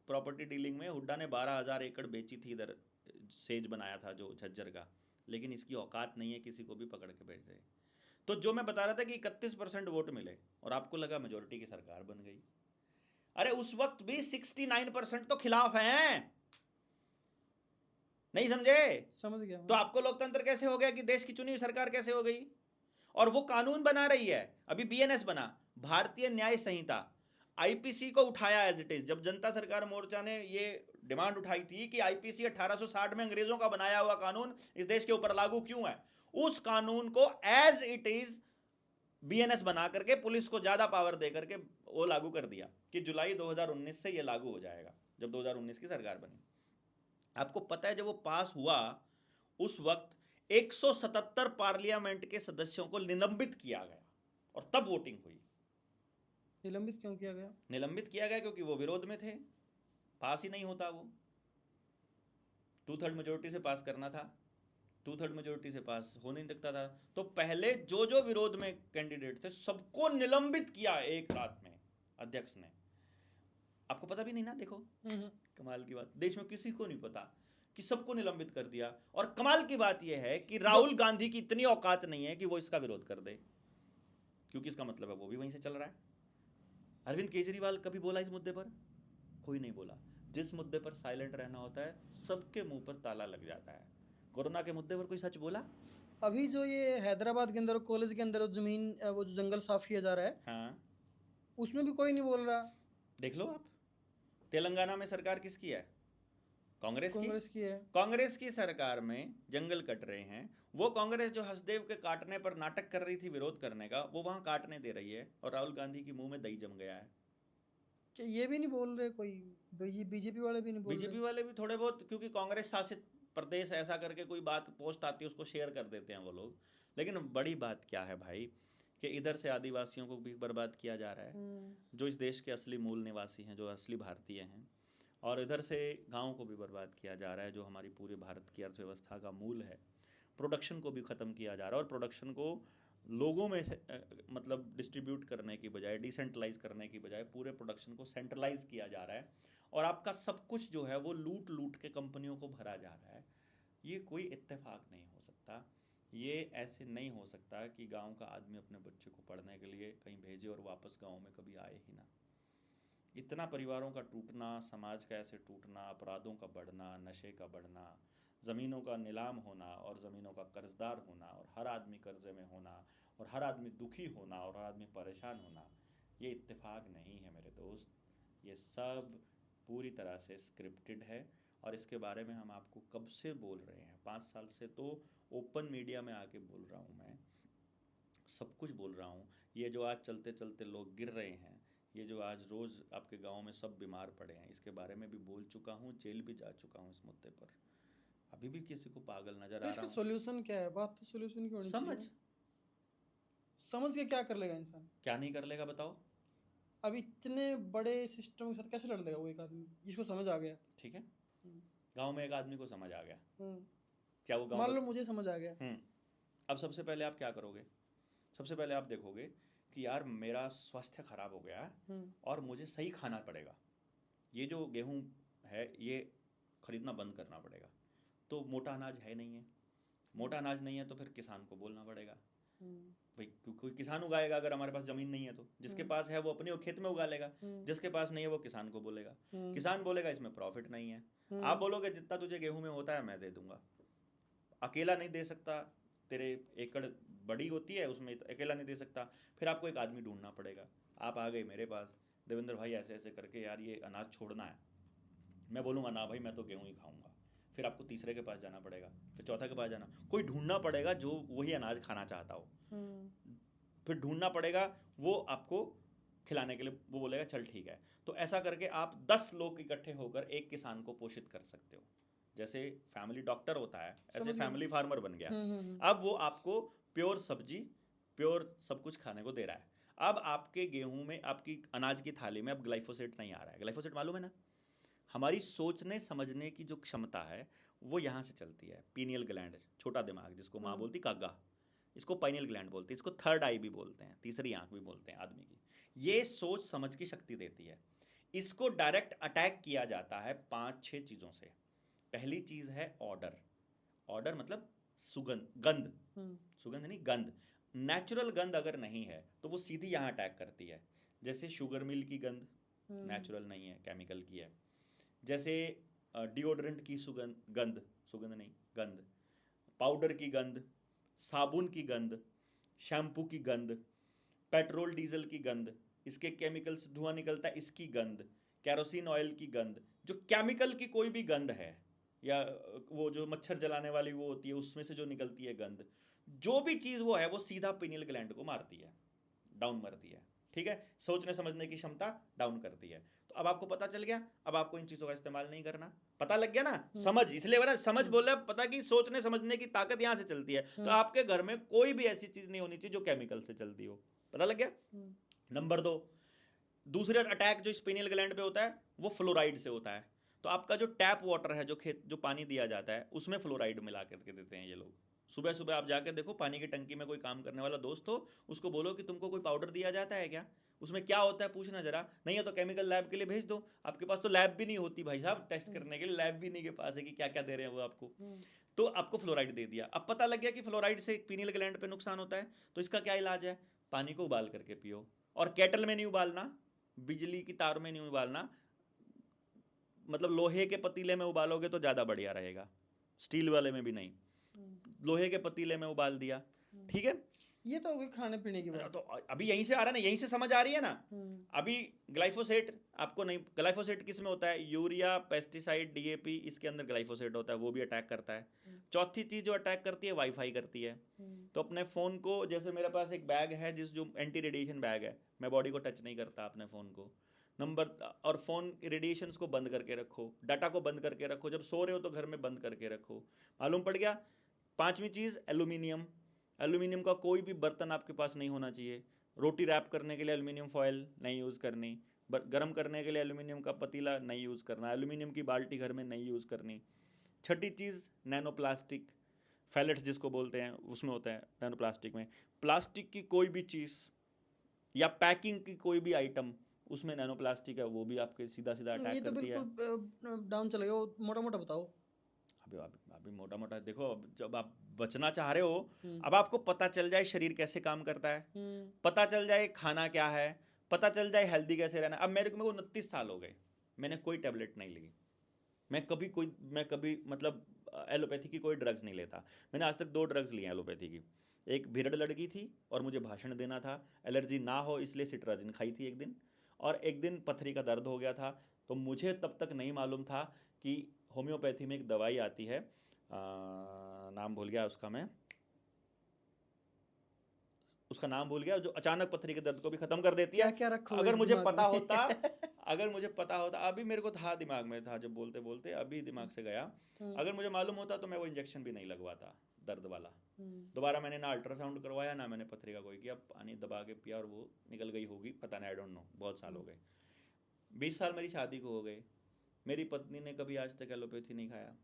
प्रॉपर्टी डीलिंग में, हुड्डा ने 12,000 एकड़ बेची थी, इधर सेज बनाया था जो झज्जर का, लेकिन इसकी औकात नहीं है किसी को भी पकड़ के बैठ जाए। तो जो मैं बता रहा था कि 31% वोट मिले और आपको लगा मेजोरिटी की सरकार बन गई, अरे उस वक्त भी 69% तो खिलाफ हैं। नहीं समझे? समझ गया। तो आपको लोकतंत्र कैसे हो गया कि देश की चुनी हुई सरकार कैसे हो गई? और वो कानून बना रही है, अभी बीएनएस बना, भारतीय न्याय संहिता, आईपीसी को उठाया एज इट इज। जब जनता सरकार मोर्चा ने ये डिमांड उठाई थी कि आईपीसी 1860 में अंग्रेजों का बनाया हुआ कानून इस देश के ऊपर लागू क्यों है, उस कानून को एज इट इज बीएनएस बना करके पुलिस को ज्यादा पावर दे करके वो लागू कर दिया कि जुलाई 2019 से ये लागू हो जाएगा, जब 2019 की सरकार बनी। आपको पता है जब वो पास हुआ उस वक्त 177 पार्लियामेंट के सदस्यों को निलंबित किया गया और तब वोटिंग हुई। निलंबित क्यों किया गया? निलंबित किया गया क्योंकि वो विरोध में थे, पास ही नहीं होता, वो 2/3 मेजोरिटी से पास करना था, 2/3 मेजोरिटी से पास हो नहीं सकता था। तो पहले जो जो विरोध में कैंडिडेट थे सबको निलंबित किया एक रात में अध्यक्ष ने। आपको पता भी नहीं ना, देखो कमाल की बात, देश में किसी को नहीं पता कि सबको निलंबित कर दिया। और कमाल की बात यह है कि राहुल गांधी की इतनी औकात नहीं है कि वो इसका विरोध कर दे, क्योंकि इसका मतलब है वो भी वहीं से चल रहा है। अरविंद केजरीवाल कभी बोला इस मुद्दे पर? कोई नहीं बोला। जिस मुद्दे पर साइलेंट रहना होता है सबके मुंह पर ताला लग जाता है। कोरोना के मुद्दे पर कोई सच बोला? अभी जो ये हैदराबाद के अंदर कॉलेज के अंदर जमीन, वो जो जंगल साफ किया जा रहा है, हाँ, उसमें भी कोई नहीं बोल रहा। देख लो आप, तेलंगाना में सरकार किसकी है? कांग्रेस की है। कांग्रेस की सरकार में जंगल कट रहे हैं। वो कांग्रेस जो हसदेव के काटने पर नाटक कर रही थी विरोध करने का, वो वहां काटने दे रही है और राहुल गांधी के मुंह में दही जम गया है। क्या ये भी नहीं बोल रहे कोई? बीजेपी वाले भी नहीं बोल रहे? बीजेपी वाले भी थोड़े बहुत, क्योंकि कांग्रेस शासित प्रदेश ऐसा करके कोई बात पोस्ट आती है उसको शेयर कर देते हैं वो लोग। लेकिन बड़ी बात क्या है भाई कि इधर से आदिवासियों को भी बर्बाद किया जा रहा है, जो इस देश के असली मूल निवासी हैं, जो असली भारतीय हैं, और इधर से गाँव को भी बर्बाद किया जा रहा है, जो हमारी पूरे भारत की अर्थव्यवस्था का मूल है। प्रोडक्शन को भी ख़त्म किया जा रहा है और प्रोडक्शन को लोगों में से मतलब डिस्ट्रीब्यूट करने की बजाय, डिसेंट्रलाइज करने की बजाय पूरे प्रोडक्शन को सेंट्रलाइज किया जा रहा है और आपका सब कुछ जो है वो लूट लूट के कंपनियों को भरा जा रहा है। ये कोई इत्तेफाक नहीं हो सकता। ये ऐसे नहीं हो सकता कि गांव का आदमी अपने बच्चे को पढ़ने के लिए कहीं भेजे और वापस गांव में कभी आए ही ना। इतना परिवारों का टूटना, समाज का ऐसे टूटना, अपराधों का बढ़ना, नशे का बढ़ना, ज़मीनों का नीलाम होना और ज़मीनों का कर्जदार होना और हर आदमी कर्जे में होना और हर आदमी दुखी होना और हर आदमी परेशान होना, ये इत्तेफाक नहीं है मेरे दोस्त। ये सब पूरी तरह से स्क्रिप्टेड है और इसके बारे में हम आपको कब से बोल रहे हैं, 5 साल से तो ओपन मीडिया में आके बोल रहा हूँ, मैं सब कुछ बोल रहा हूँ। ये जो आज चलते चलते लोग गिर रहे हैं, ये जो आज रोज़ आपके गांव में सब बीमार पड़े हैं, इसके बारे में भी बोल चुका हूँ, जेल भी जा चुका हूँ इस मुद्दे पर। आप अभी भी किसी को पागल नजर तो आ इसका रहा हूँ। सॉल्यूशन क्या है? बात तो सॉल्यूशन की होनी समझ। चाहिए। समझ के क्या कर लेगा इंसान? क्या नहीं कर लेगा बताओ। अब इतने बड़े सिस्टम के साथ कैसे लड़ लेगा वो एक आदमी जिसको समझ आ गया? ठीक है, हम्म, गांव में एक आदमी को समझ आ गया, हम्म, क्या वो गांव मान लो का। मुझे समझ आ गया। अब सबसे पहले आप क्या करोगे? सबसे पहले आप देखोगे कि यार मेरा स्वास्थ्य खराब हो गया है हम्म, और मुझे सही खाना पड़ेगा, ये जो गेहूं है ये खरीदना बंद करना पड़ेगा। तो मोटा अनाज है नहीं है, मोटा अनाज नहीं है तो फिर किसान को बोलना पड़ेगा हम्म, भाई, कोई किसान उगाएगा, अगर हमारे पास ज़मीन नहीं है तो जिसके पास है वो अपने खेत में उगा लेगा, हम्म, जिसके पास नहीं है वो किसान को बोलेगा। हम्म, किसान बोलेगा इसमें प्रॉफिट नहीं है, आप बोलोगे जितना तुझे गेहूं में होता है मैं दे दूंगा, अकेला नहीं दे सकता, तेरे एकड़ बड़ी होती है उसमें अकेला नहीं दे सकता, फिर आपको एक आदमी ढूंढना पड़ेगा। आप आ गए मेरे पास, देवेंद्र भाई ऐसे ऐसे करके यार ये अनाज छोड़ना है, मैं बोलूँगा ना भाई मैं तो गेहूं ही खाऊंगा, फिर आपको तीसरे के पास जाना पड़ेगा, फिर चौथा के पास जाना, कोई ढूंढना पड़ेगा जो वही अनाज खाना चाहता हो, फिर ढूंढना पड़ेगा वो आपको खिलाने के लिए, वो बोलेगा चल ठीक है। तो ऐसा करके आप 10 लोग इकट्ठे होकर एक किसान को पोषित कर सकते हो। जैसे फैमिली डॉक्टर होता है ऐसे समझ गया। फैमिली फार्मर बन गया। हम्म, अब वो आपको प्योर सब्जी, प्योर सब कुछ खाने को दे रहा है। अब आपके गेहूं में, आपकी अनाज की थाली में अब ग्लाइफोसेट नहीं आ रहा है। ग्लाइफोसेट मालूम है ना? हमारी सोचने समझने की जो क्षमता है वो यहाँ से चलती है। पीनियल ग्लैंड, छोटा दिमाग जिसको माँ बोलती कागा, इसको पाइनियल ग्लैंड बोलते हैं, इसको थर्ड आई भी बोलते हैं, तीसरी आंख भी बोलते हैं आदमी की। ये सोच समझ की शक्ति देती है। इसको डायरेक्ट अटैक किया जाता है 5-6 चीज़ों से। पहली चीज़ है ऑर्डर। ऑर्डर मतलब सुगंध, गंध, सुगंध नहीं गंध। नेचुरल गंध अगर नहीं है तो वो सीधी यहाँ अटैक करती है। जैसे शुगर मिल की गंध नेचुरल नहीं है, केमिकल की है। जैसे डिओड्रेंट की सुगंध, गंध, सुगंध नहीं गंध, पाउडर की गंध, साबुन की गंध, शैम्पू की गंध, पेट्रोल डीजल की गंध, इसके केमिकल से धुआं निकलता है इसकी गंध, कैरोसिन ऑयल की गंध, जो केमिकल की कोई भी गंध है, या वो जो मच्छर जलाने वाली वो होती है उसमें से जो निकलती है गंध, जो भी चीज़ वो है वो सीधा पिनियल ग्लैंड को मारती है, डाउन मारती है। ठीक है, सोचने समझने की क्षमता डाउन करती है। तो अब आपको पता चल गया, अब आपको इन चीज़ों का इस्तेमाल नहीं करना। पता लग गया ना? समझ, इसलिए बोला समझ बोल रहा है, पता कि सोचने समझने की ताकत यहाँ से चलती है। तो आपके घर में कोई भी ऐसी चीज़ नहीं होनी चाहिए जो केमिकल से चलती हो। पता लग गया? नंबर 2, दूसरा अटैक जो स्पिनियल ग्लैंड पे होता है वो फ्लोराइड से होता है। तो आपका जो टैप वाटर है, जो खेत जो पानी दिया जाता है उसमें फ्लोराइड मिला करके देते हैं ये लोग। सुबह सुबह आप जाके देखो, पानी की टंकी में कोई काम करने वाला दोस्त हो, उसको बोलो कि तुमको कोई पाउडर दिया जाता है क्या, उसमें क्या होता है पूछना जरा, नहीं है तो केमिकल लैब के लिए भेज दो। आपके पास तो लैब भी नहीं होती भाई साहब, टेस्ट करने के लिए लैब भी नहीं के पास है कि क्या क्या दे रहे हैं वो आपको। तो आपको फ्लोराइड दे दिया। अब पता लग गया कि फ्लोराइड से पीनियल ग्लैंड पे नुकसान होता है, तो इसका क्या इलाज है? पानी को उबाल करके पियो, और केटल में नहीं उबालना, बिजली की तार में नहीं उबालना, मतलब लोहे के पतीले में उबालोगे तो ज़्यादा बढ़िया रहेगा, स्टील वाले में भी नहीं, लोहे के पतीले में उबाल दिया। ठीक है, ये तो हो गई खाने पीने की बात। तो अभी यहीं से आ रहा है ना, यहीं से समझ आ रही है ना। अभी ग्लाइफोसेट आपको नहीं, ग्लाइफोसेट किस में होता है? यूरिया, पेस्टिसाइड, डीएपी, इसके अंदर ग्लाइफोसेट होता है, वो भी अटैक करता है। चौथी चीज जो अटैक करती है वाईफाई करती है। तो अपने फ़ोन को, जैसे मेरे पास एक बैग है जो एंटी रेडिएशन बैग है, मैं बॉडी को टच नहीं करता अपने फ़ोन को। और फ़ोन रेडिएशंस को बंद करके रखो, डाटा को बंद करके रखो, जब सो रहे हो तो घर में बंद करके रखो। मालूम पड़ गया? 5वीं चीज़ एल्यूमिनियम। एल्यूमिनियम का कोई भी बर्तन आपके पास नहीं होना चाहिए। रोटी रैप करने के लिए एल्यूमिनियम फॉयल नहीं यूज़ करनी, गर्म करने के लिए एल्यूमिनियम का पतीला नहीं यूज़ करना, एल्यूमिनियम की बाल्टी घर में नहीं यूज़ करनी। छठी चीज़ नैनो प्लास्टिक, फैलेट्स जिसको बोलते हैं, उसमें होता है नैनो प्लास्टिक में। प्लास्टिक की कोई भी चीज़ या पैकिंग की कोई भी आइटम, उसमें नैनो प्लास्टिक है, वो भी आपके सीधा सीधा ये अटैक तो करती है। बिल्कुल डाउन चलेगा। वो मोटा मोटा बताओ। अभी मोटा मोटा देखो, अब जब आप बचना चाह रहे हो, अब आपको पता चल जाए शरीर कैसे काम करता है, पता चल जाए खाना क्या है, पता चल जाए हेल्दी कैसे रहना। अब मेरे को 29 साल हो गए, मैंने कोई टेबलेट नहीं ली, मैं कभी मतलब एलोपैथी की कोई ड्रग्स नहीं लेता। मैंने आज तक 2 ड्रग्स लिए एलोपैथी की। एक भिरड़ लड़की थी और मुझे भाषण देना था, एलर्जी ना हो इसलिए सिट्राजिन खाई थी एक दिन, और एक दिन पथरी का दर्द हो गया था। तो मुझे तब तक नहीं मालूम था कि होम्योपैथी में एक दवाई आती है, नाम भूल गया उसका, मैं उसका नाम भूल गया, जो अचानक पथरी के दर्द को भी खत्म कर देती है। क्या क्या रखोगे अगर इस मुझे दिमाग पता में? होता अगर मुझे पता होता, अभी मेरे को था, दिमाग में था जब बोलते बोलते, अभी दिमाग से गया, अगर मुझे मालूम होता तो मैं वो इंजेक्शन भी नहीं लगवाता दर्द वाला। दोबारा मैंने ना अल्ट्रासाउंड करवाया, ना मैंने पथरी का कोई किया, पानी दबा के पिया और वो निकल गई होगी, पता नहीं, आई डोंट नो, बहुत साल हो गए। 20 साल मेरी शादी को हो गए, मेरी पत्नी ने कभी आज तक एलोपैथी नहीं खाया,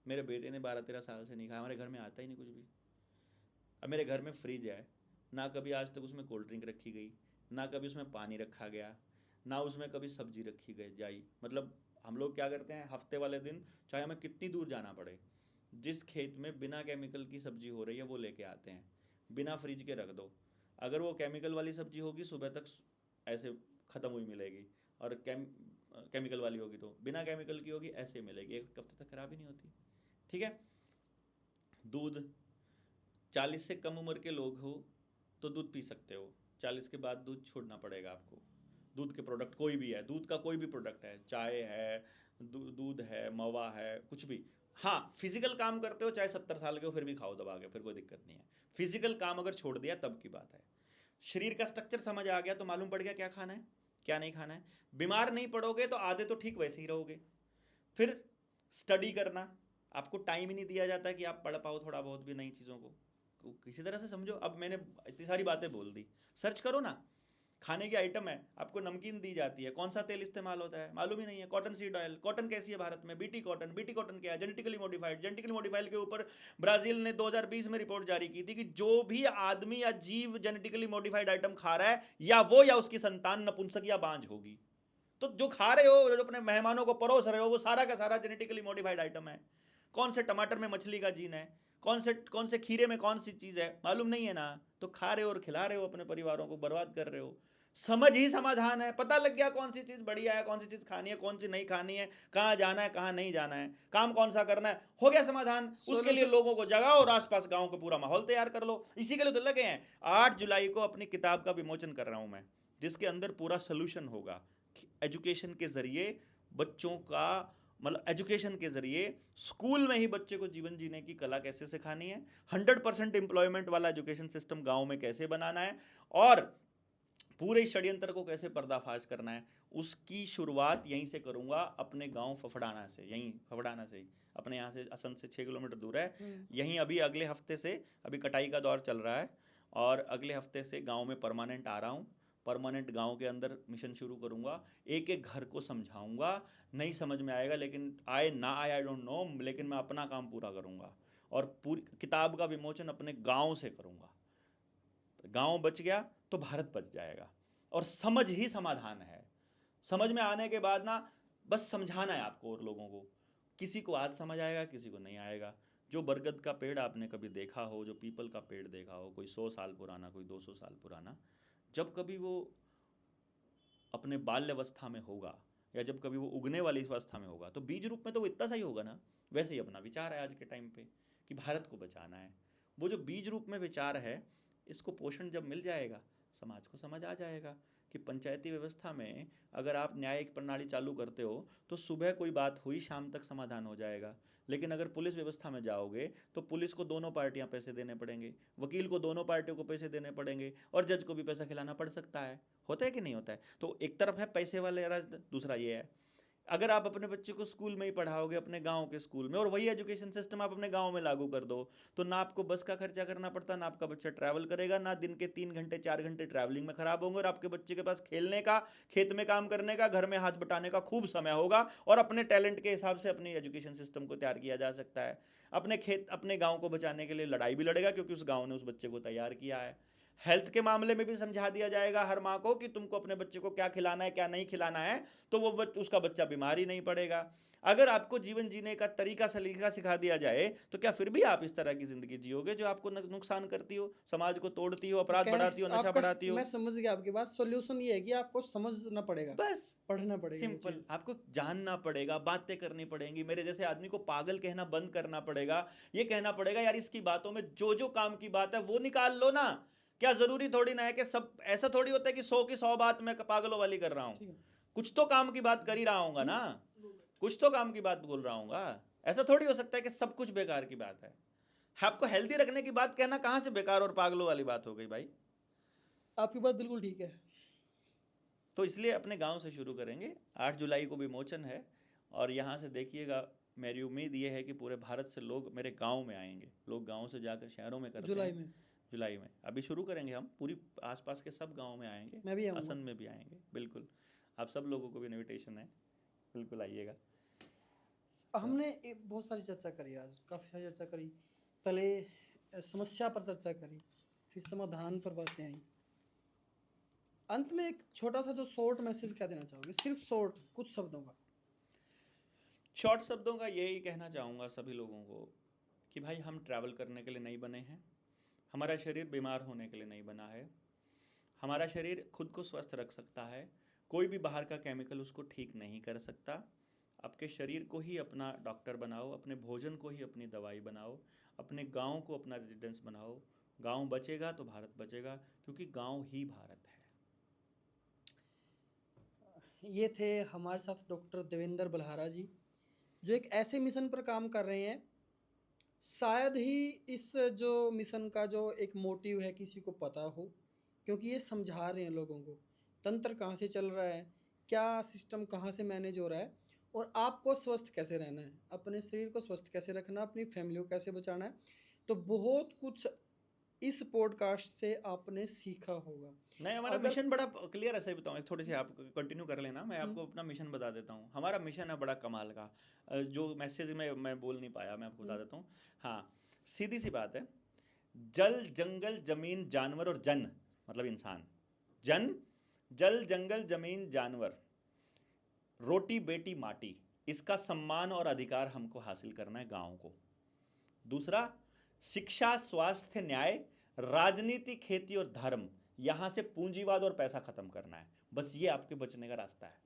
मेरे बेटे ने 12-13 साल से नहीं खाया, हमारे घर में आता ही नहीं कुछ भी। अब मेरे घर में फ्रिज है, ना कभी आज तक उसमें कोल्ड ड्रिंक रखी गई, ना कभी उसमें पानी रखा गया, ना उसमें कभी सब्जी रखी गई जाई। मतलब हम लोग क्या करते हैं, हफ्ते वाले दिन चाहे हमें कितनी दूर जाना पड़े, जिस खेत में बिना केमिकल की सब्जी हो रही है वो लेके आते हैं, बिना फ्रिज के रख दो। अगर वो केमिकल वाली सब्जी होगी सुबह तक ऐसे ख़त्म हुई मिलेगी, और केमिकल वाली होगी तो बिना केमिकल की होगी ऐसे मिलेगी, एक हफ्ते तक खराब ही नहीं होती। ठीक है। दूध, 40 से कम उम्र के लोग हो तो दूध पी सकते हो, 40 के बाद दूध छोड़ना पड़ेगा आपको। दूध के प्रोडक्ट कोई भी है, दूध का कोई भी प्रोडक्ट है, चाय है, दूध है, मवा है, कुछ भी। हाँ, फिजिकल काम करते हो चाहे 70 साल के हो फिर भी खाओ दबा के, फिर कोई दिक्कत नहीं है। फिजिकल काम अगर छोड़ दिया तब की बात है। शरीर का स्ट्रक्चर समझ आ गया तो मालूम पड़ गया क्या खाना है क्या नहीं खाना है। बीमार नहीं पड़ोगे तो आधे तो ठीक वैसे ही रहोगे। फिर स्टडी करना, आपको टाइम ही नहीं दिया जाता कि आप पढ़ पाओ थोड़ा बहुत भी नई चीज़ों को, किसी तरह से समझो। अब मैंने इतनी सारी बातें बोल दी, सर्च करो ना, खाने की आइटम है, आपको नमकीन दी जाती है, कौन सा तेल इस्तेमाल होता है मालूम ही नहीं है, कॉटन सीड ऑयल। कॉटन कैसी है भारत में? BT cotton. बीटी कॉटन क्या है? Genetically modified. जेनेटिकली मॉडिफाइड के ऊपर ब्राजील ने 2020 में रिपोर्ट जारी की थी कि जो भी आदमी या जीव जेनेटिकली मॉडिफाइड आइटम खा रहा है, या वो या उसकी संतान नपुंसक या बांझ होगी। तो जो खा रहे हो, जो अपने मेहमानों को परोस रहे हो, वो सारा का सारा जेनेटिकली मॉडिफाइड आइटम है। कौन से टमाटर में मछली का जीन है, कौन से खीरे में कौन सी चीज़ है, मालूम नहीं है ना, तो खा रहे हो और खिला रहे हो, अपने परिवारों को बर्बाद कर रहे हो। समझ ही समाधान है, पता लग गया कौन सी चीज़ बढ़िया है, कौन सी चीज़ खानी है, कौन सी नहीं खानी है, कहाँ जाना है कहाँ नहीं जाना है, काम कौन सा करना है, हो गया समाधान। उसके लिए लोगों को जगाओ और आसपास गांव को पूरा माहौल तैयार कर लो। इसी के लिए तो लगे हैं। 8 जुलाई को अपनी किताब का विमोचन कर रहा हूँ मैं, जिसके अंदर पूरा सोल्यूशन होगा। एजुकेशन के जरिए बच्चों का, मतलब एजुकेशन के जरिए स्कूल में ही बच्चे को जीवन जीने की कला कैसे सिखानी है, 100% एम्प्लॉयमेंट वाला एजुकेशन सिस्टम गांव में कैसे बनाना है, और पूरे षड्यंत्र को कैसे पर्दाफाश करना है, उसकी शुरुआत यहीं से करूंगा, अपने गांव फफड़ाना से। यहीं फफड़ाना से ही, अपने यहाँ से असंध से 6 किलोमीटर दूर है। यहीं अभी अगले हफ्ते से, अभी कटाई का दौर चल रहा है, और अगले हफ्ते से गांव में परमानेंट आ रहा हूँ। परमानेंट गांव के अंदर मिशन शुरू करूंगा, एक एक घर को समझाऊंगा। नहीं समझ में आएगा, लेकिन आए ना आए आई डोंट नो, लेकिन मैं अपना काम पूरा करूंगा, और पूरी किताब का विमोचन अपने गांव से करूंगा। गांव बच गया तो भारत बच जाएगा। और समझ ही समाधान है। समझ में आने के बाद ना, बस समझाना है आपको और लोगों को। किसी को आज समझ आएगा, किसी को नहीं आएगा। जो बरगद का पेड़ आपने कभी देखा हो, जो पीपल का पेड़ देखा हो, कोई 100 साल पुराना, कोई 200 साल पुराना, जब कभी वो अपने बाल्यावस्था में होगा, या जब कभी वो उगने वाली अवस्था में होगा, तो बीज रूप में तो वो इतना सा ही होगा ना। वैसे ही अपना विचार है आज के टाइम पे कि भारत को बचाना है। वो जो बीज रूप में विचार है, इसको पोषण जब मिल जाएगा, समाज को समझ आ जाएगा कि पंचायती व्यवस्था में अगर आप न्यायिक प्रणाली चालू करते हो तो सुबह कोई बात हुई, शाम तक समाधान हो जाएगा। लेकिन अगर पुलिस व्यवस्था में जाओगे तो पुलिस को दोनों पार्टियां पैसे देने पड़ेंगे, वकील को दोनों पार्टियों को पैसे देने पड़ेंगे, और जज को भी पैसा खिलाना पड़ सकता है। होता है कि नहीं होता है? तो एक तरफ है पैसे वाले राज, दूसरा ये है। अगर आप अपने बच्चे को स्कूल में ही पढ़ाओगे, अपने गांव के स्कूल में, और वही एजुकेशन सिस्टम आप अपने गांव में लागू कर दो, तो ना आपको बस का खर्चा करना पड़ता, ना आपका बच्चा ट्रैवल करेगा, ना दिन के 3 घंटे 4 घंटे ट्रैवलिंग में खराब होंगे, और आपके बच्चे के पास खेलने का, खेत में काम करने का, घर में हाथ बटाने का खूब समय होगा, और अपने टैलेंट के हिसाब से अपनी एजुकेशन सिस्टम को तैयार किया जा सकता है। अपने गाँव को बचाने के लिए लड़ाई भी लड़ेगा, क्योंकि उस गाँव ने उस बच्चे को तैयार किया है। हेल्थ के मामले में भी समझा दिया जाएगा हर माँ को कि तुमको अपने बच्चे को क्या खिलाना है क्या नहीं खिलाना है, तो वो उसका बच्चा बीमार ही नहीं पड़ेगा। अगर आपको जीवन जीने का तरीका सलीका सिखा दिया जाए, तो क्या फिर भी आप इस तरह की जिंदगी जियोगे जो आपको नुकसान करती हो, समाज को तोड़ती हो, अपराध बढ़ाती हो, नशा बढ़ाती हो? मैं समझ गया आपकी बात। सॉल्यूशन ये है कि आपको समझना पड़ेगा, बस पढ़ना पड़ेगा, सिंपल। आपको जानना पड़ेगा, बातें करनी पड़ेंगी। मेरे जैसे आदमी को पागल कहना बंद करना पड़ेगा। ये कहना पड़ेगा यार इसकी बातों में जो जो काम की बात है वो निकाल लो ना। क्या जरूरी थोड़ी ना है कि सब, ऐसा थोड़ी होता है कि 100 की 100 बात मैं पागलों वाली कर रहा हूँ। कुछ तो काम की बात कर ही रहा हूँगा ना, कुछ तो काम की बात बोल रहा हूँगा। ऐसा थोड़ी हो सकता है कि सब कुछ बेकार की बात है। आपको हेल्दी रखने की बात कहना कहाँ से बेकार और पागलों वाली बात हो गई भाई? आपकी बात बिल्कुल ठीक है। तो इसलिए अपने गांव से शुरू करेंगे। 8 जुलाई को विमोचन है और यहाँ से देखिएगा, मेरी उम्मीद ये है कि पूरे भारत से लोग मेरे गांव में आएंगे। लोग गांव से जाकर शहरों में करते जुलाई हैं। में जुलाई में अभी शुरू करेंगे हम, पूरी आसपास के सब गांव में आएंगे, मैं भी आऊँगा। असम में भी आएंगे। बिल्कुल, आप सब लोगों को भी इनविटेशन है, बिल्कुल आइएगा। हमने बहुत सारी चर्चा करी आज, काफ़ी सारी चर्चा करी। पहले समस्या पर चर्चा करी, फिर समाधान पर बातें आई। अंत में एक छोटा सा जो शॉर्ट मैसेज क्या देना चाहोगे, सिर्फ शॉर्ट कुछ शब्दों का? शॉर्ट शब्दों का यही कहना चाहूँगा सभी लोगों को कि भाई हम ट्रैवल करने के लिए नहीं बने हैं, हमारा शरीर बीमार होने के लिए नहीं बना है। हमारा शरीर खुद को स्वस्थ रख सकता है, कोई भी बाहर का केमिकल उसको ठीक नहीं कर सकता। आपके शरीर को ही अपना डॉक्टर बनाओ, अपने भोजन को ही अपनी दवाई बनाओ, अपने गांव को अपना रेजिडेंस बनाओ। गांव बचेगा तो भारत बचेगा, क्योंकि गांव ही भारत है। ये थे हमारे साथ डॉक्टर देवेंद्र बलहारा जी, जो एक ऐसे मिशन पर काम कर रहे हैं, शायद ही इस जो मिशन का जो एक मोटिव है किसी को पता हो, क्योंकि ये समझा रहे हैं लोगों को तंत्र कहाँ से चल रहा है, क्या सिस्टम कहाँ से मैनेज हो रहा है, और आपको स्वस्थ कैसे रहना है, अपने शरीर को स्वस्थ कैसे रखना, अपनी फैमिली को कैसे बचाना है। तो बहुत कुछ इस पॉडकास्ट से आपने सीखा होगा। नहीं, हमारा मिशन बड़ा क्लियर है। सही बताऊँ, एक थोड़ी सी आप कंटिन्यू कर लेना, मैं आपको अपना मिशन बता देता हूँ। हमारा मिशन है बड़ा कमाल का, जो मैसेज में मैं बोल नहीं पाया, मैं आपको बता देता हूँ। हाँ, सीधी सी बात है, जल जंगल जमीन जानवर और जन मतलब इंसान, जन जल जंगल जमीन जानवर, रोटी बेटी माटी, इसका सम्मान और अधिकार हमको हासिल करना है गांव को। दूसरा, शिक्षा स्वास्थ्य न्याय राजनीति खेती और धर्म, यहां से पूंजीवाद और पैसा खत्म करना है। बस ये आपके बचने का रास्ता है।